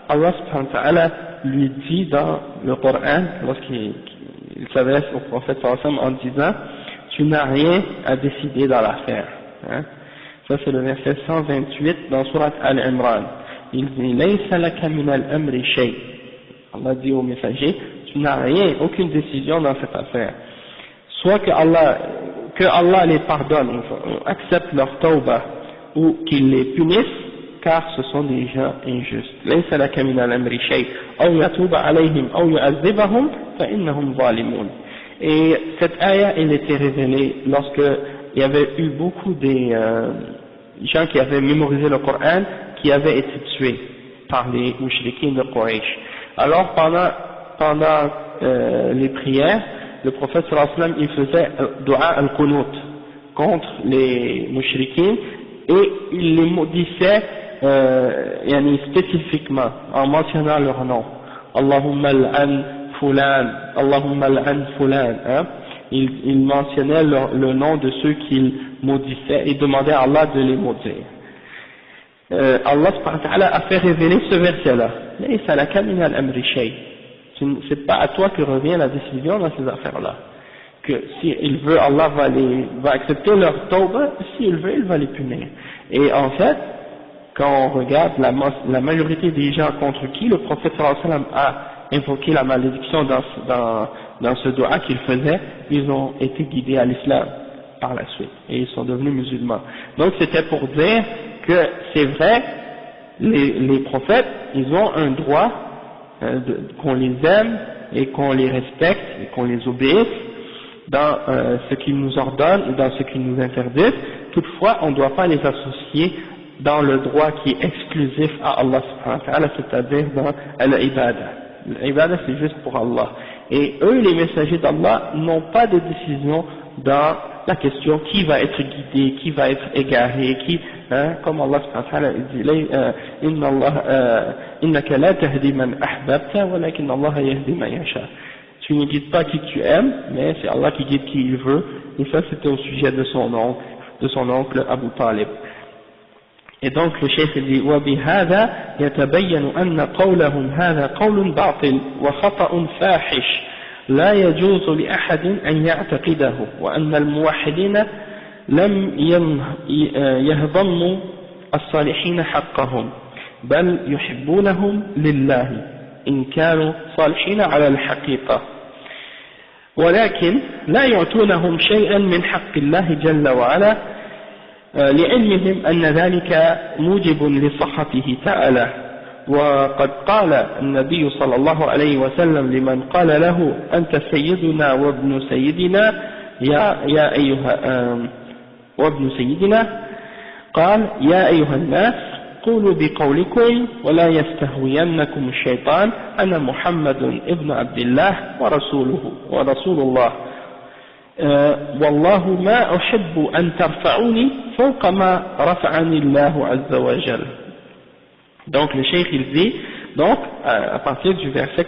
Allah subhanahu wa ta'ala lui dit dans le Coran, lorsqu'il s'adresse au prophète sallallahu alayhi wa sallam en disant, tu n'as rien à décider dans l'affaire. Hein. Ça c'est le verset 128 dans Surat Al-Imran. Il dit, laysa laka min al-amri shay. Allah dit au messager, tu n'as rien, aucune décision dans cette affaire. Soit que Allah les pardonne, accepte leur tawbah, ou qu'il les punisse, car ce sont des gens injustes. laysa laka min al-amri shay, aw yatuba alayhim, aw yu'adhibahum, fa innahum zalimun. Et cette ayah, elle était révélée lorsque il y avait eu beaucoup des gens qui avaient mémorisé le Coran, qui avaient été tués par les mouchriquins de Quraysh. Alors pendant les prières, le prophète sallallahu alayhi wa sallam, il faisait dua al-qunut contre les mouchriquins, et il les maudissait spécifiquement en mentionnant leur nom. Allahumma al-an fulan, Allahumma al-an fulan, hein? Il mentionnait le nom de ceux qu'il maudissait et demandait à Allah de les maudire. Allah subhanahu wa ta'ala a fait révéler ce verset-là. Laysa laka min al-amri shay. C'est pas à toi que revient la décision dans ces affaires-là. Que s'il veut, Allah va accepter leur tawbah, s'il veut, il va les punir. Et en fait, quand on regarde la majorité des gens contre qui le prophète sallallahu alayhi wa sallam a invoqué la malédiction dans ce dua qu'il faisait, ils ont été guidés à l'islam par la suite, et ils sont devenus musulmans. Donc c'était pour dire que c'est vrai, les prophètes, ils ont un droit qu'on les aime et qu'on les respecte et qu'on les obéisse dans ce qu'ils nous ordonnent et dans ce qu'ils nous interdisent. Toutefois, on ne doit pas les associer dans le droit qui est exclusif à Allah subhanahu wa ta'ala, c'est-à-dire dans al-ibada. L'ibada c'est juste pour Allah. Et eux, les messagers d'Allah, n'ont pas de décision dans la question qui va être guidé, qui va être égaré, comme Allah subhanahu wa ta'ala dit, innaka la tahdi man ahbabta, walakin Allah yahdi man yasha. tu ne guides pas qui tu aimes, mais c'est Allah qui guide qui il veut, et ça c'était au sujet de son oncle Abu Talib. Et donc le cheikh dit وبهذا يتبين أن قولهم هذا قول باطل وخطأ فاحش لا يجوز لأحد أن يعتقده وأن الموحدين لم يهضموا الصالحين حقهم بل يحبونهم لله إن كانوا صالحين على الحقيقة ولكن لا يعطونهم شيئا من حق الله جل وعلا لعلمهم أن ذلك موجب لصحته تعالى وقد قال النبي صلى الله عليه وسلم لمن قال له أنت سيدنا وابن سيدنا يا أيها وابن سيدنا قال يا أيها الناس قولوا بقولكم ولا يستهوينكم الشيطان أنا محمد ابن عبد الله ورسول الله والله ما أحب أن ترفعوني فوق ما رفعني الله عز وجل. Donc le cheikh il dit, donc à partir du verset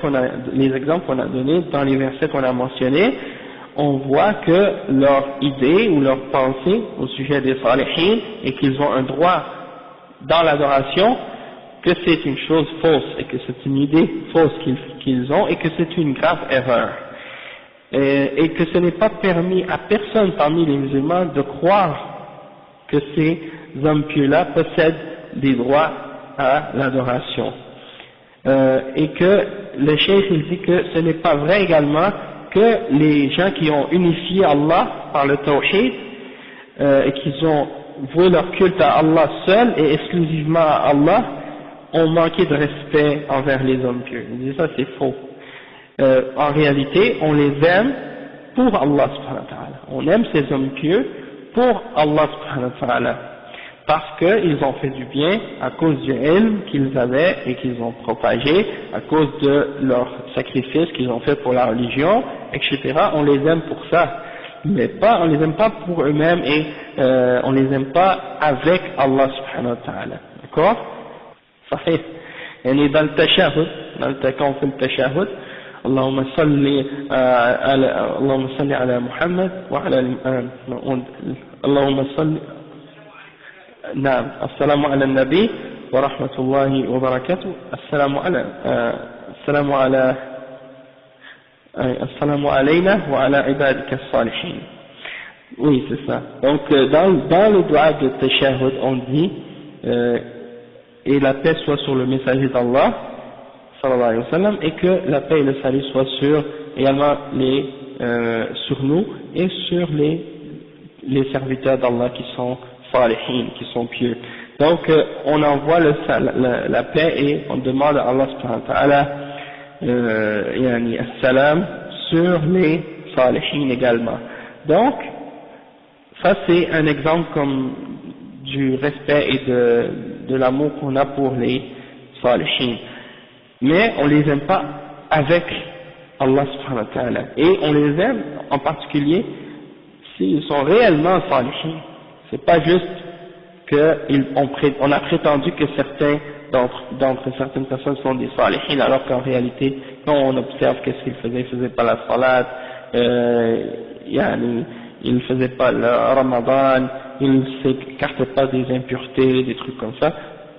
les exemples qu'on a donnés dans les versets qu'on a mentionnés, on voit que leur idée ou leur pensée au sujet des salihin et qu'ils ont un droit dans l'adoration, que c'est une chose fausse et que c'est une idée fausse qu'ils ont et que c'est une grave erreur. Et que ce n'est pas permis à personne parmi les musulmans de croire que ces hommes pieux-là possèdent des droits à l'adoration. Et que le cheikh il dit que ce n'est pas vrai également que les gens qui ont unifié Allah par le tawhid et qui ont voué leur culte à Allah seul et exclusivement à Allah ont manqué de respect envers les hommes pieux. Il dit ça c'est faux. En réalité, on les aime pour Allah subhanahu wa ta'ala. On aime ces hommes pieux pour Allah subhanahu wa ta'ala. Parce qu'ils ont fait du bien à cause du ilm qu'ils avaient et qu'ils ont propagé, à cause de leur sacrifice qu'ils ont fait pour la religion, etc. On les aime pour ça. Mais pas, on les aime pas pour eux-mêmes et on les aime pas avec Allah subhanahu wa ta'ala. D'accord? Sahih. Et dans le tashahhud, quand on fait le tashahhud, اللهم صل على محمد وعلى اللهم صل نعم السلام على النبي ورحمة الله وبركاته السلام علينا وعلى عبادك الصالحين. Oui, c'est ça. Donc dans le dua de tashahhud on dit et la paix soit sur le messager d'Allah sallallahu alayhi wa sallam, et que la paix et le salut soient également sur nous et sur les serviteurs d'Allah qui sont salihin, qui sont pieux. Donc on envoie la paix et on demande à Allah subhanahu wa ta'ala yani as-salam sur les salihin également. Donc ça c'est un exemple comme du respect et de l'amour qu'on a pour les salihin. Mais on les aime pas avec Allah subhanahu wa ta'ala. Et on les aime en particulier s'ils sont réellement salihin. C'est pas juste qu'on a prétendu que d'entre certaines personnes sont des salihin, alors qu'en réalité, quand on observe qu'est-ce qu'ils faisaient, ils faisaient pas la salat, ils faisaient pas le ramadan, ils s'écartaient pas des impuretés, des trucs comme ça.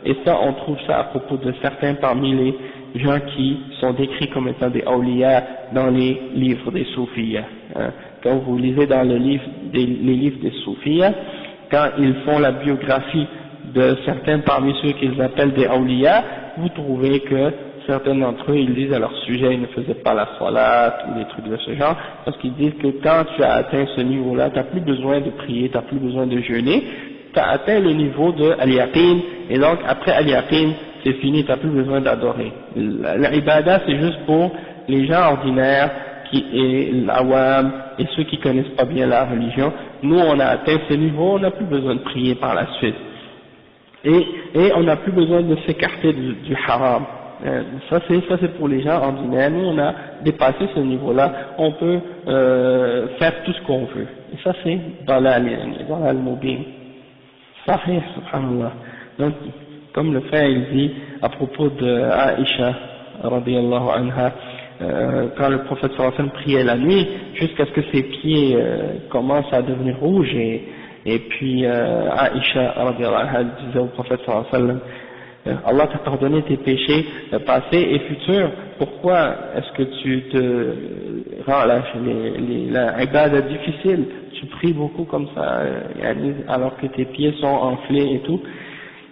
Et ça, on trouve ça à propos de certains parmi les gens qui sont décrits comme étant des awliya dans les livres des soufiyas. Quand vous lisez dans les livres des soufiyas, quand ils font la biographie de certains parmi ceux qu'ils appellent des awliya, vous trouvez que certains d'entre eux, ils disent à leur sujet, ils ne faisaient pas la salat ou des trucs de ce genre, parce qu'ils disent que quand tu as atteint ce niveau-là, tu n'as plus besoin de prier, tu n'as plus besoin de jeûner, tu as atteint le niveau de al-yaqin, et donc après al-yaqin, c'est fini, tu n'as plus besoin d'adorer. L'ibada, c'est juste pour les gens ordinaires, et l'awam, et ceux qui connaissent pas bien la religion. Nous, on a atteint ce niveau, on n'a plus besoin de prier par la suite. Et on n'a plus besoin de s'écarter du haram. Ça c'est pour les gens ordinaires. Nous, on a dépassé ce niveau-là, on peut faire tout ce qu'on veut. Et ça c'est dans l'al-mubin. Sahih, subhanallah. Donc, comme le frère il dit à propos de Aïcha radiyallahu anha, quand le prophète sallallahu alayhi wa sallam priait la nuit, jusqu'à ce que ses pieds commencent à devenir rouges, et puis Aïcha radhiyallahu anha disait au prophète sallallahu alayhi wa sallam, Allah t'a pardonné tes péchés passés et futurs, pourquoi est-ce que tu te rends la ibada difficile, tu pries beaucoup comme ça, alors que tes pieds sont enflés et tout?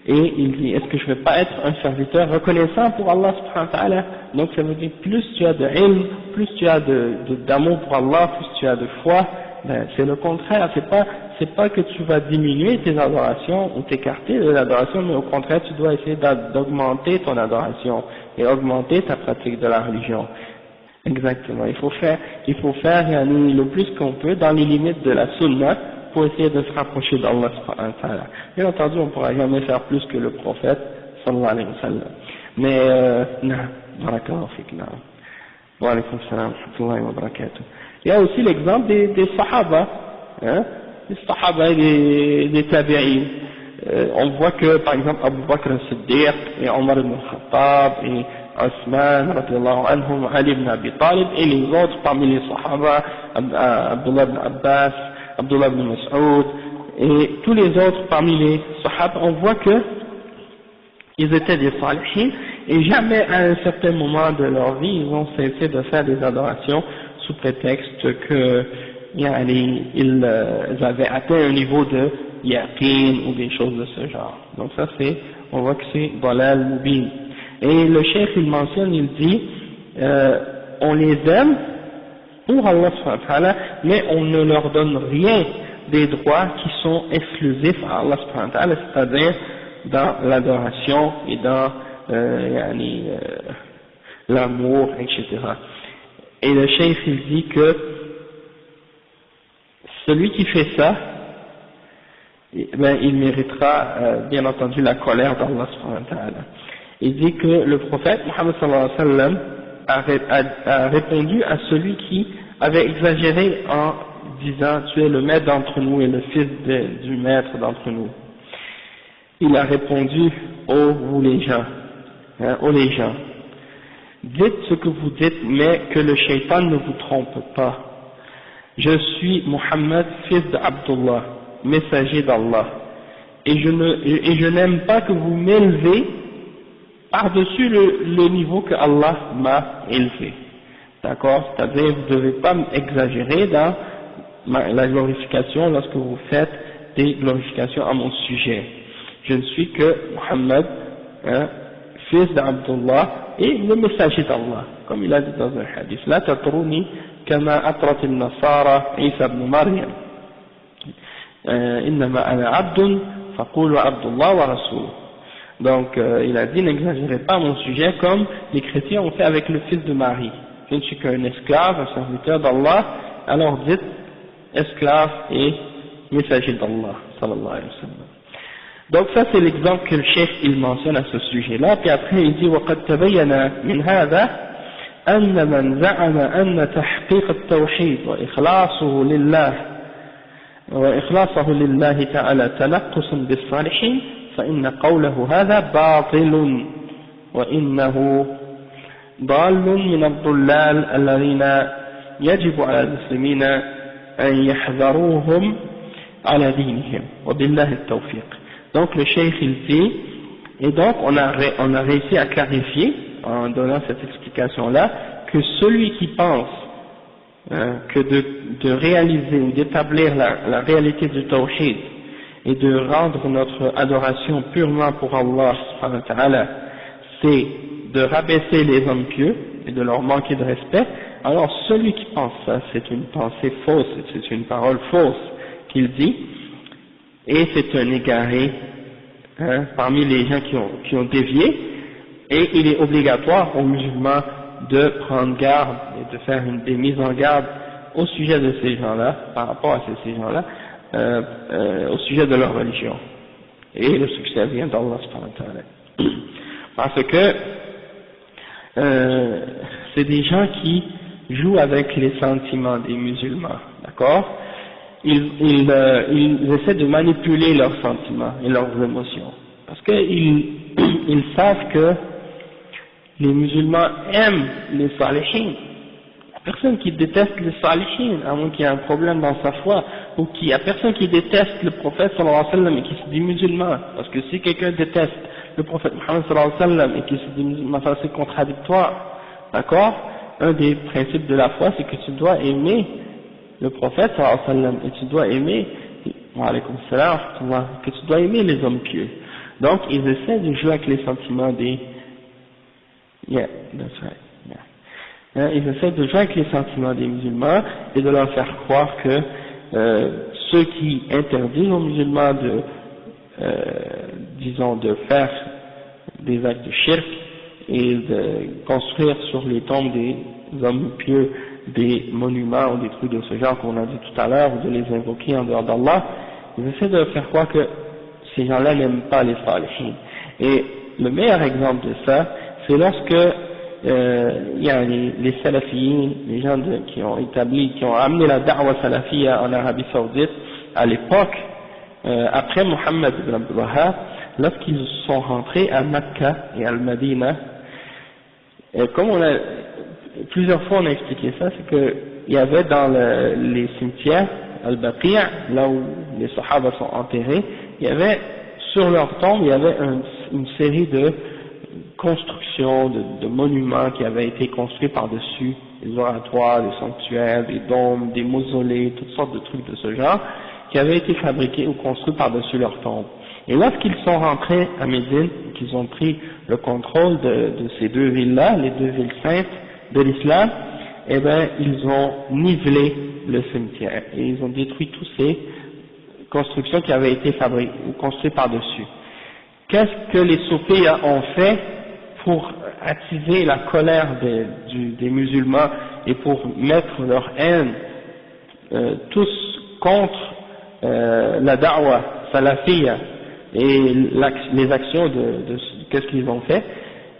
Et il dit, est-ce que je ne vais pas être un serviteur reconnaissant pour Allah subhanahu wa ta'ala? Donc ça veut dire, plus tu as de ilm, plus tu as d'amour pour Allah, plus tu as de foi, ben, c'est le contraire, c'est pas que tu vas diminuer tes adorations ou t'écarter de l'adoration, mais au contraire tu dois essayer d'augmenter ton adoration et augmenter ta pratique de la religion. Exactement, il faut faire le plus qu'on peut dans les limites de la sunna pour essayer de se rapprocher d'Allah subhanahu wa ta'ala. Bien entendu, on ne pourra jamais faire plus que le prophète sallallahu alayhi wa sallam. Mais, barakallahu fik, wa alaykum salam wa rahmatullahi wa barakatuh. Il y a aussi l'exemple des sahaba, hein, les sahaba et des tabi'in. On voit que, par exemple, Abu Bakr al-Siddiq et Omar ibn al-Khattab et Osman, radiallahu anhum, Ali ibn Abi Talib et les autres parmi les sahaba, Abdullah ibn Abbas, Abdullah ibn Mas'ud et tous les autres parmi les sahaba, on voit que ils étaient des salihin et jamais à un certain moment de leur vie ils ont cessé de faire des adorations sous prétexte que ils avaient atteint un niveau de yaqin ou des choses de ce genre. Donc ça on voit que c'est dalal mubin. Et le cheikh il mentionne, il dit on les aime pour Allah subhanahu wa ta'ala, mais on ne leur donne rien des droits qui sont exclusifs à Allah subhanahu wa ta'ala, c'est-à-dire dans l'adoration et dans l'amour, etc. Et le cheikh il dit que celui qui fait ça, ben, il méritera bien entendu la colère d'Allah subhanahu wa ta'ala. Il dit que le prophète Muhammad sallallahu alayhi wa sallam a répondu à celui qui avait exagéré en disant tu es le maître d'entre nous et le fils du maître d'entre nous. Il a répondu ô les gens, dites ce que vous dites mais que le shaitan ne vous trompe pas. Je suis Muhammad, fils d'Abdullah, messager d'Allah, et je n'aime pas que vous m'élevez par-dessus le niveau que Allah m'a élevé. D'accord? C'est-à-dire, vous ne devez pas exagérer dans la glorification lorsque vous faites des glorifications à mon sujet. Je ne suis que Muhammad, fils d'Abdullah, et le messager d'Allah, comme il a dit dans un hadith. La tatruni kama atrat al-nasara Isa ibn Maryam. Innama ana abdun faqulu Abdullah wa rasuluh. Donc il a dit n'exagérez pas mon sujet comme les chrétiens ont fait avec le fils de Marie. Je ne suis qu'un esclave, un serviteur d'Allah, alors dites esclave et messager d'Allah sallallahu alayhi wa sallam. Donc ça c'est l'exemple que le chef il mentionne à ce sujet-là, puis après il dit وَقَدْ تَبَيَّنَ مِنْ هَذَا أَنَّ مَنْ زَعَمَ أَنَّ تَحْقِيقَ التَّوْحِيدِ وإخلاصه لله تعالى تنقص بالصالحين فإن قوله هذا باطل وإنه ضال من الضلال الذين يجب على المسلمين أن يحذروهم على دينهم وبالله التوفيق. Donc le cheikh il dit, et donc on a réussi à clarifier en donnant cette explication là que celui qui pense que de réaliser ou d'établir la réalité du tawhid et de rendre notre adoration purement pour Allah subhanahu wa ta'ala, c'est de rabaisser les hommes pieux et de leur manquer de respect, alors celui qui pense ça, c'est une pensée fausse, c'est une parole fausse qu'il dit, et c'est un égaré parmi les gens qui ont dévié, et il est obligatoire aux musulmans de prendre garde et de faire des mises en garde au sujet de ces gens-là, par rapport à ces gens-là, au sujet de leur religion. Et le succès vient d'Allah subhanahu wa ta'ala. Parce que c'est des gens qui jouent avec les sentiments des musulmans, d'accord? Ils essaient de manipuler leurs sentiments et leurs émotions. Parce qu'ils savent que les musulmans aiment les salihin. Personne qui déteste les salihin, à moins qu'il y ait un problème dans sa foi, ou qu'il y a personne qui déteste le prophète sallallahu alayhi wa sallam et qui se dit musulman, parce que si quelqu'un déteste le prophète Muhammad sallallahu alayhi wa sallam et qui se dit musulman, ça c'est contradictoire, d'accord? Un des principes de la foi, c'est que tu dois aimer le prophète sallallahu alayhi wa sallam, et tu dois aimer, wa alaykoum salam, que tu dois aimer les hommes pieux. Donc ils essaient de jouer avec les sentiments des, yeah, that's right. Ils essaient de jouer avec les sentiments des musulmans et de leur faire croire que ceux qui interdisent aux musulmans de, disons, de faire des actes de shirk et de construire sur les tombes des hommes pieux des monuments ou des trucs de ce genre qu'on a dit tout à l'heure, ou de les invoquer en dehors d'Allah, ils essaient de faire croire que ces gens-là n'aiment pas les salihin. Et le meilleur exemple de ça, c'est lorsque il y a les salafiyin, les gens qui ont amené la da'wa salafiyya en Arabie Saoudite à l'époque, après Mohammed ibn Abdul Wahhab, lorsqu'ils sont rentrés à Mecca et à Al-Madina, comme plusieurs fois on a expliqué ça, c'est que il y avait dans les cimetières Al-Baqi', là où les Sahaba sont enterrés, il y avait sur leur tombe, il y avait une série de constructions, de monuments qui avaient été construits par-dessus, des oratoires, des sanctuaires, des dômes, des mausolées, toutes sortes de trucs de ce genre, qui avaient été fabriqués ou construits par-dessus leur tombe. Et lorsqu'ils sont rentrés à Médine, qu'ils ont pris le contrôle de ces deux villes-là, les deux villes saintes de l'islam, eh ben, ils ont nivelé le cimetière et ils ont détruit toutes ces constructions qui avaient été fabriquées ou construites par-dessus. Qu'est-ce que les soufis ont fait pour attiser la colère des musulmans et pour mettre leur haine tous contre la da'wa salafiyya et les actions de qu'est-ce qu'ils ont fait?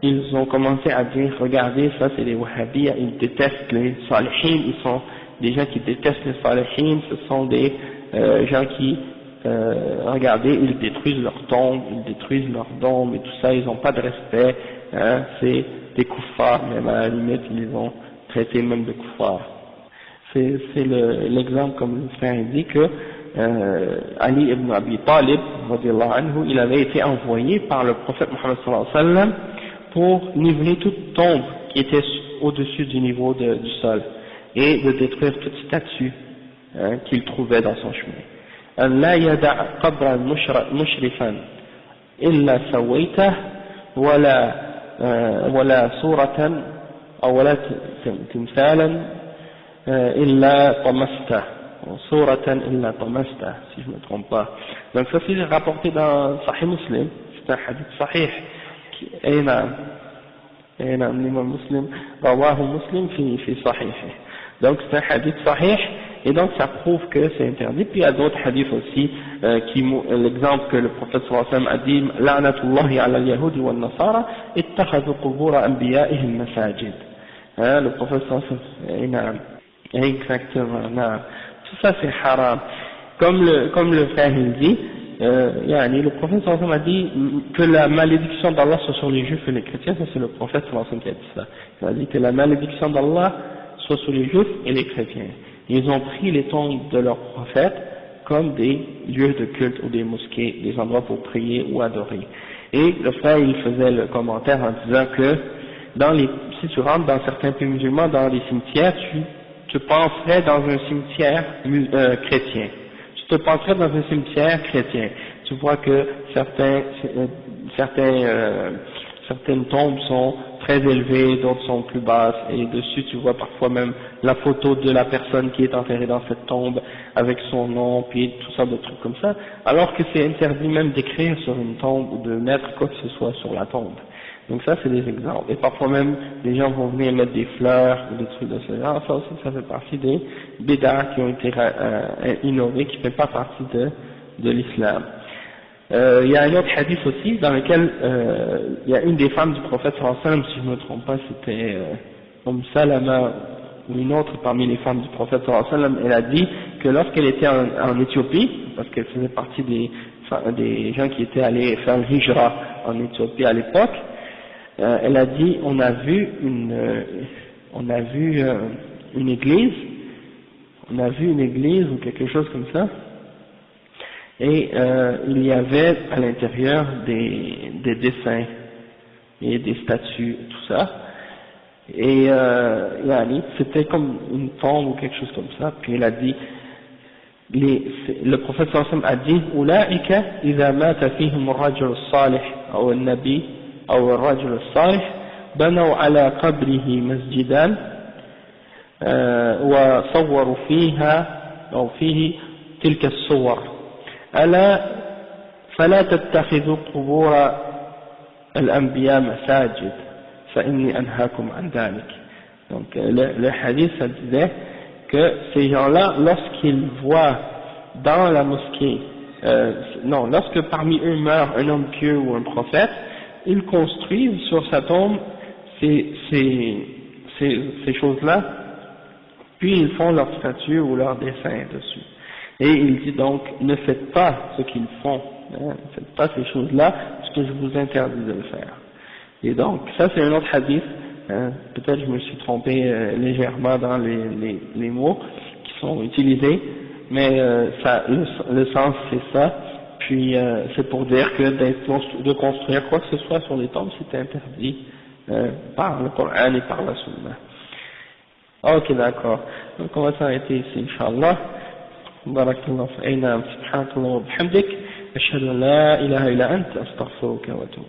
Ils ont commencé à dire, regardez, ça c'est les wahhabis, ils détestent les salihin, ils sont des gens qui détestent les salihin, ce sont des gens qui regardez, ils détruisent leurs tombes, ils détruisent leurs dômes et tout ça, ils n'ont pas de respect, hein, c'est des kuffars, même à la limite, ils les ont traités même de kuffars. C'est l'exemple, comme le frère dit, que Ali ibn Abi Talib, radiyallahu anhu, il avait été envoyé par le prophète Muhammad sallallahu alayhi wa sallam pour niveler toute tombe qui était au-dessus du niveau du sol et de détruire toute statue qu'il trouvait dans son chemin. أن لا يدع قبرا مشرفا إلا سويته ولا صورة أو ولا تمثالا إلا طمسته صورة إلا طمسته si je ne me trompe pas. Donc ça c'est rapporté dans Sahih Muslim, c'est un hadith sahih أي نعم الإمام مسلم رواه مسلم في صحيحه. Donc c'est un hadith sahih et donc ça prouve que c'est interdit. Puis il y a d'autres hadiths aussi l'exemple que le prophète sallallahu alayhi wa sallam a dit la'natullahi ala al-yahudi wa al-nasara ittakhadhu qubur anbiya'ihim masajid. Le prophète sallallahu alayhi wa sallam, exactement, non. Tout ça c'est haram. Comme le frère il dit, le prophète sallallahu alayhi wa sallam a dit que la malédiction d'Allah soit sur les juifs et les chrétiens. Ça c'est le prophète sallallahu alayhi wa sallam qui a dit ça. Il a dit que la malédiction d'Allah soit sur les juifs et les chrétiens. Ils ont pris les tombes de leurs prophètes comme des lieux de culte ou des mosquées, des endroits pour prier ou adorer. Et le frère il faisait le commentaire en disant que si tu rentres dans certains pays musulmans, dans les cimetières, tu penserais dans un cimetière chrétien. Tu te penserais dans un cimetière chrétien. Tu vois que certaines tombes sont très élevées, d'autres sont plus basses, et dessus tu vois parfois même la photo de la personne qui est enterrée dans cette tombe avec son nom, puis tout ça de trucs comme ça, alors que c'est interdit même d'écrire sur une tombe ou de mettre quoi que ce soit sur la tombe. Donc ça c'est des exemples, et parfois même les gens vont venir mettre des fleurs ou des trucs de ce genre. Ça aussi ça fait partie des bid'ah qui ont été innovés, qui ne fait pas partie de l'islam. Il y a un autre hadith aussi dans lequel il y a une des femmes du prophète sallallahu alayhi wa sallam, si je ne me trompe pas, c'était Salama ou une autre parmi les femmes du prophète sallallahu alayhi wa sallam, elle a dit que lorsqu'elle était en Éthiopie, parce qu'elle faisait partie des gens qui étaient allés faire le hijra en Éthiopie à l'époque, elle a dit, on a vu une église ou quelque chose comme ça, et il y avait à l'intérieur des dessins et des statues, tout ça, et c'était comme une tombe ou quelque chose comme ça. Puis il a dit, le prophète sallallahu alayhi wa sallam a dit, أولئك إذا مات فيهم الرجل الصالح أو النبي أو الرجل الصالح بنوا على قبره مسجدا وصوروا فيها أو فيه تلك الصور ألا فلا تتخذوا قبور الأنبياء مساجد فإني أنهاكم عن ذلك. Donc le hadith, ça disait que ces gens-là, lorsqu'ils voient dans la mosquée, lorsque parmi eux meurt un homme pieux ou un prophète, ils construisent sur sa tombe ces choses-là, puis ils font leur statue ou leur dessin dessus. Et il dit donc, ne faites pas ce qu'ils font, ne faites pas ces choses-là, parce que je vous interdis de le faire. Et donc, ça c'est un autre hadith, peut-être je me suis trompé légèrement dans les mots qui sont utilisés, mais le sens c'est ça, puis c'est pour dire que de construire quoi que ce soit sur les tombes, c'est interdit par le Coran et par la Sunna. Ok, d'accord. Donc on va s'arrêter ici, Inch'Allah. Barakallahu fi'ina, subhanakallah wa bihamdik, ashhadu an la ilaha illa anta, astaghfiruka wa atubu.